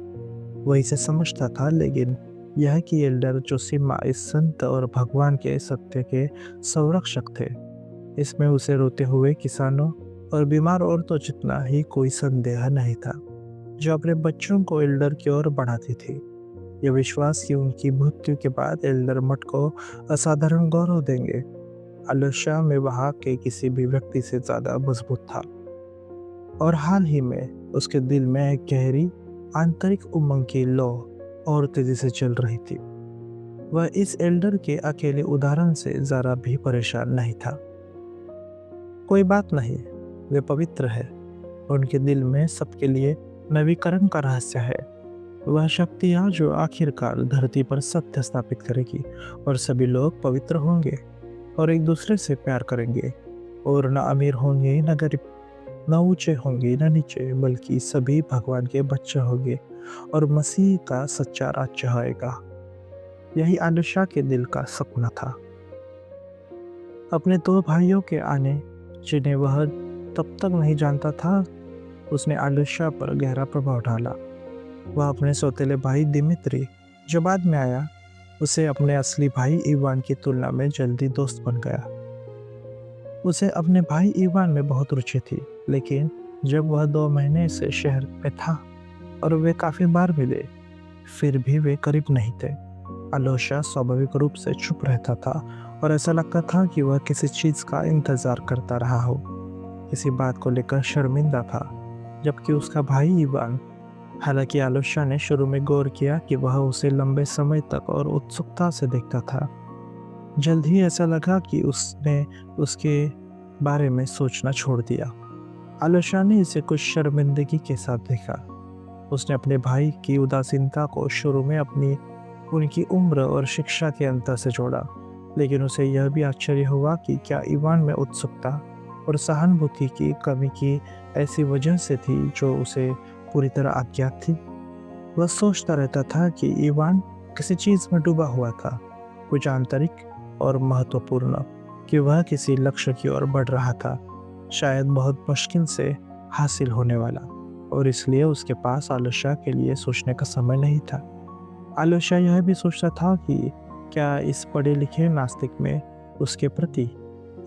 वह इसे समझता था, लेकिन यह कि एल्डर जोशीमा इस संत और भगवान के सत्य के संरक्षक थे, इसमें उसे रोते हुए किसानों और बीमार औरतों जितना ही कोई संदेह नहीं था, जो अपने बच्चों को एल्डर की ओर बढ़ाती थी। यह विश्वास कि उनकी मृत्यु के बाद एल्डर मठ को असाधारण गौरव देंगे, आलूशाह में वहाँ के किसी भी व्यक्ति से ज़्यादा मजबूत था। और हाल ही में उसके दिल में एक गहरी आंतरिक उमंग की लौ और तेजी से चल रही थी। वह इस एल्डर के अकेले उदाहरण से जरा भी परेशान नहीं था। कोई बात नहीं, वे पवित्र है, उनके दिल में सबके लिए नवीकरण का रहस्य है। वह शक्तियाँ जो आखिरकार धरती पर सत्य स्थापित करेगी, और सभी लोग पवित्र होंगे और एक दूसरे से प्यार करेंगे, और न अमीर होंगे न गरीब, न ऊंचे होंगे न नीचे, बल्कि सभी भगवान के बच्चे होंगे और मसीह का सच्चा राज्य आएगा। यही आलूशाह के दिल का सपना था। अपने दो भाइयों के आने, जिन्हें वह तब तक नहीं जानता था, उसने आलूशाह पर गहरा प्रभाव डाला। वह अपने सौतेले भाई दिमित्री, जो बाद में आया, उसे अपने असली भाई इवान की तुलना में जल्दी दोस्त बन गया। उसे अपने भाई इवान में बहुत रुचि थी, लेकिन जब वह 2 महीने से शहर में था और वे काफ़ी बार मिले, फिर भी वे करीब नहीं थे। आलूशाह स्वाभाविक रूप से चुप रहता था और ऐसा लगता था कि वह किसी चीज़ का इंतज़ार करता रहा हो, किसी बात को लेकर शर्मिंदा था। जबकि उसका भाई इवान, हालांकि आलूशाह ने शुरू में गौर किया कि वह उसे लंबे समय तक और उत्सुकता से देखता था, जल्द ही ऐसा लगा कि उसने उसके बारे में सोचना छोड़ दिया। आलोशा ने इसे कुछ शर्मिंदगी के साथ देखा। उसने अपने भाई की उदासीनता को शुरू में उनकी उम्र और शिक्षा के अंतर से जोड़ा, लेकिन उसे यह भी आश्चर्य हुआ कि क्या इवान में उत्सुकता और सहानुभूति की कमी की ऐसी वजह से थी जो उसे पूरी तरह अज्ञात थी। वह सोचता रहता था कि इवान किसी चीज में डूबा हुआ था, कुछ आंतरिक और महत्वपूर्ण, कि वह किसी लक्ष्य की ओर बढ़ रहा था, शायद बहुत मुश्किल से हासिल होने वाला, और इसलिए उसके पास आलोशा के लिए सोचने का समय नहीं था। आलोशा यह भी सोचता था कि क्या इस पढ़े लिखे नास्तिक में उसके प्रति,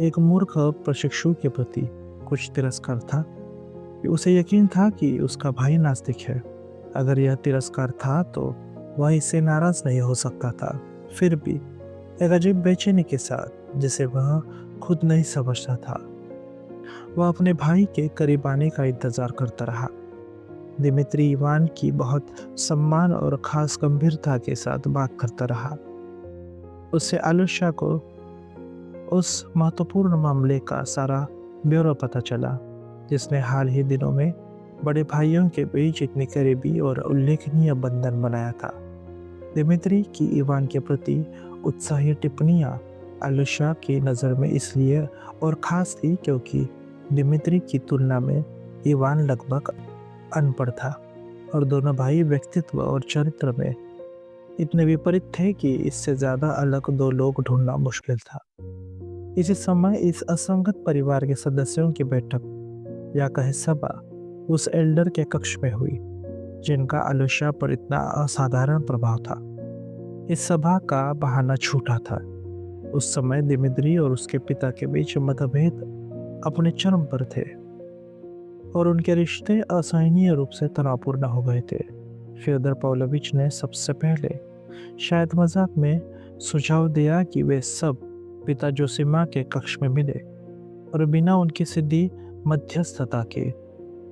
एक मूर्ख प्रशिक्षु के प्रति, कुछ तिरस्कार था। उसे यकीन था कि उसका भाई नास्तिक है। अगर यह तिरस्कार था तो वह इससे नाराज नहीं हो सकता था। फिर भी एक अजीब बेचैनी के साथ, जिसे वह खुद नहीं समझता था, वह अपने भाई के करीब आने का इंतजार करता रहा। दिमित्री इवान की बहुत सम्मान और खास गंभीरता के साथ बात करता रहा। उससे आलोशा को उस महत्वपूर्ण मामले का सारा ब्यौरा पता चला, जिसने हाल ही दिनों में बड़े भाइयों के बीच इतनी करीबी और उल्लेखनीय बंधन बनाया था। दिमित्री की इवान के प्रति उत्साही टिप्पणियां आलोशा की नज़र में इसलिए और ख़ास थी क्योंकि दिमित्री की तुलना में इवान लगभग अनपढ़ था, और दोनों भाई व्यक्तित्व और चरित्र में इतने विपरीत थे कि इससे ज़्यादा अलग दो लोग ढूंढना मुश्किल था। इसी समय इस असंगत परिवार के सदस्यों की बैठक, या कहे सभा, उस एल्डर के कक्ष में हुई जिनका आलोशा पर इतना असाधारण प्रभाव था। इस सभा का बहाना छूटा था। उस समय दिमित्री और उसके पिता के बीच मतभेद अपने चरम पर थे, और उनके रिश्ते असहनीय रूप से तनावपूर्ण हो गए थे। फ्योदर पाव्लोविच ने सबसे पहले, शायद मजाक में, सुझाव दिया कि वे सब पिता जोसिमा के कक्ष में मिले और बिना उनकी सीधी मध्यस्थता के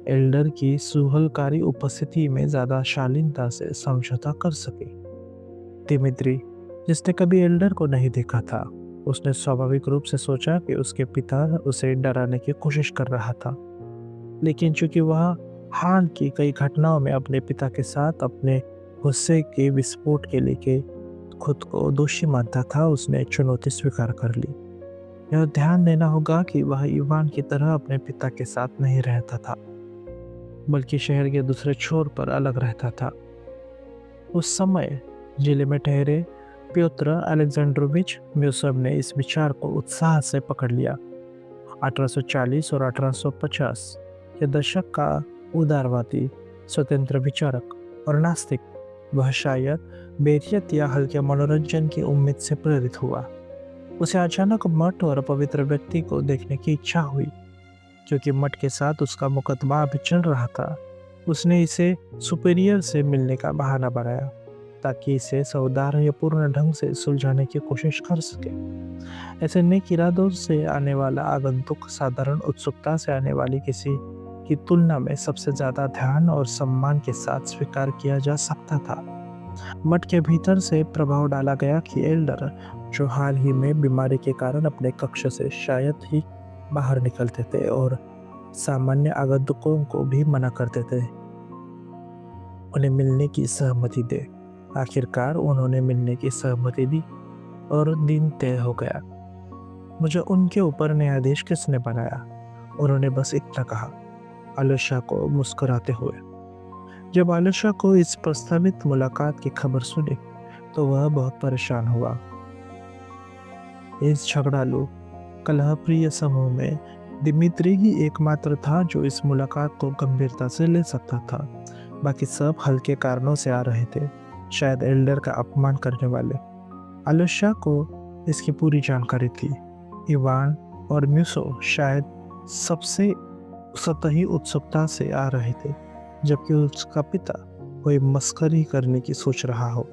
एल्डर की सुहलकारी उपस्थिति में ज्यादा शालीनता से समझौता कर सके। दिमित्री, जिसने कभी एल्डर को नहीं देखा था, उसने स्वाभाविक रूप से सोचा कि उसके पिता उसे डराने की कोशिश कर रहा था, लेकिन चूंकि वह हाल की कई घटनाओं में अपने पिता के साथ अपने गुस्से के विस्फोट के लिए खुद को दोषी मानता था, उसने चुनौती स्वीकार कर ली। यह ध्यान देना होगा कि वह इवान की तरह अपने पिता के साथ नहीं रहता था, बल्कि शहर के दूसरे छोर पर अलग रहता था। उस समय जिले में ठहरे प्योत्र अलेक्जेंड्रोविच म्यूसव ने इस विचार को उत्साह से पकड़ लिया। 1840 और 1850 के दशक का उदारवादी, स्वतंत्र विचारक और नास्तिक, वह शायद बेरियत या हल्के मनोरंजन की उम्मीद से प्रेरित हुआ। उसे अचानक मठ और पवित्र व्यक्ति को देखने की इच्छा हुई। क्योंकि मठ के साथ उसका मुकदमा अभी चल रहा था, उसने इसे सुपीरियर से मिलने का बहाना बनाया ताकि इसे सौहार्दपूर्ण ढंग से सुलझाने की कोशिश कर सके। ऐसे नेक इरादों से आने वाला आगंतुक साधारण उत्सुकता से आने वाली किसी की तुलना में सबसे ज्यादा ध्यान और सम्मान के साथ स्वीकार किया जा सकता था। मठ के भीतर से प्रभाव डाला गया कि एल्डर, जो हाल ही में बीमारी के कारण अपने कक्ष से शायद ही बाहर निकलते थे और सामान्य आगंतुकों को भी मना करते थे उन्हें मिलने की सहमति दे। आखिरकार उन्होंने मिलने की सहमति दी और दिन तय हो गया। मुझे उनके ऊपर न्यायाधीश किसने बनाया? उन्होंने बस इतना कहा, आलोशा को मुस्कुराते हुए। जब आलोशा को इस प्रस्तावित मुलाकात की खबर सुनी तो वह बहुत परेशान हुआ। इस झगड़ालू, कलहप्रिय समूह में दिमित्री ही एकमात्र था जो इस मुलाकात को गंभीरता से ले सकता था। बाकी सब हल्के कारणों से आ रहे थे, शायद एल्डर का अपमान करने वाले। आलोशा को इसकी पूरी जानकारी थी। इवान और म्यूसो शायद सबसे सतही उत्सुकता से आ रहे थे, जबकि उसका पिता कोई मस्करी करने की सोच रहा हो।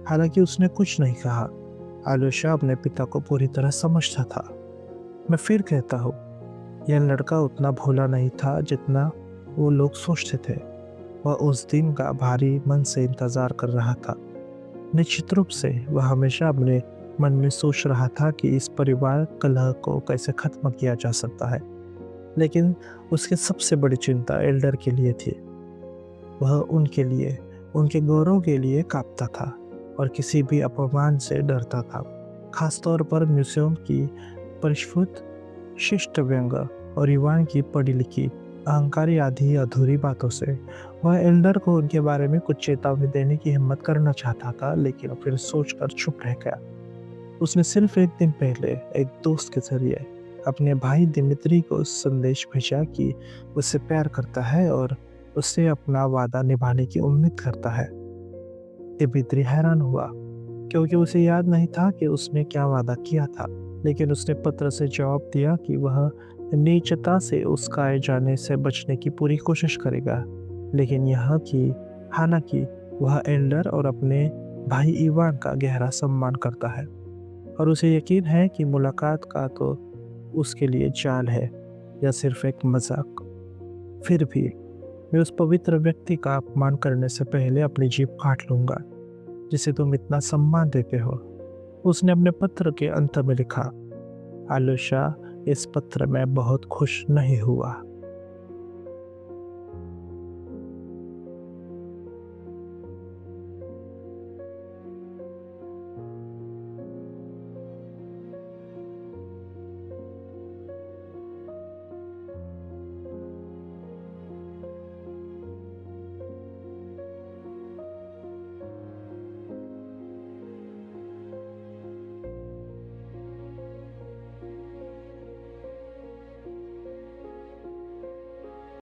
हालांकि उसने कुछ नहीं कहा। आलोशा अपने पिता को पूरी तरह समझता था। मैं फिर कहता हूँ, यह लड़का उतना भोला नहीं था जितना वो लोग सोचते थे। वह उस दिन का भारी मन से इंतजार कर रहा था। निश्चित रूप से वह हमेशा अपने मन में सोच रहा था कि इस परिवार कलह को कैसे खत्म किया जा सकता है। लेकिन उसकी सबसे बड़ी चिंता एल्डर के लिए थी। वह उनके लिए, उनके गौरव के लिए काँपता था और किसी भी अपमान से डरता था। खास तौर पर म्यूजियम की परिष्कृत शिष्ट व्यंग और युवान की पढ़ी लिखी अहंकारी आधी अधूरी बातों से वह एल्डर को उनके बारे में कुछ चेतावनी देने की हिम्मत करना चाहता था, लेकिन फिर सोचकर चुप रह गया। उसने सिर्फ एक दिन पहले एक दोस्त के जरिए अपने भाई दिमित्री को संदेश भेजा कि उससे प्यार करता है और उससे अपना वादा निभाने की उम्मीद करता है। दिमित्री हैरान हुआ क्योंकि उसे याद नहीं था कि उसने क्या वादा किया था, लेकिन उसने पत्र से जवाब दिया कि वह नीचता से उसकाए जाने से बचने की पूरी कोशिश करेगा, लेकिन यह कि हालांकि वह एल्डर और अपने भाई इवान का गहरा सम्मान करता है और उसे यकीन है कि मुलाकात का तो उसके लिए जान है या सिर्फ एक मजाक। फिर भी मैं उस पवित्र व्यक्ति का अपमान करने से पहले अपनी जीभ काट लूंगा जिसे तुम इतना सम्मान देते हो। उसने अपने पत्र के अंत में लिखा, आलुषा इस पत्र में बहुत खुश नहीं हुआ।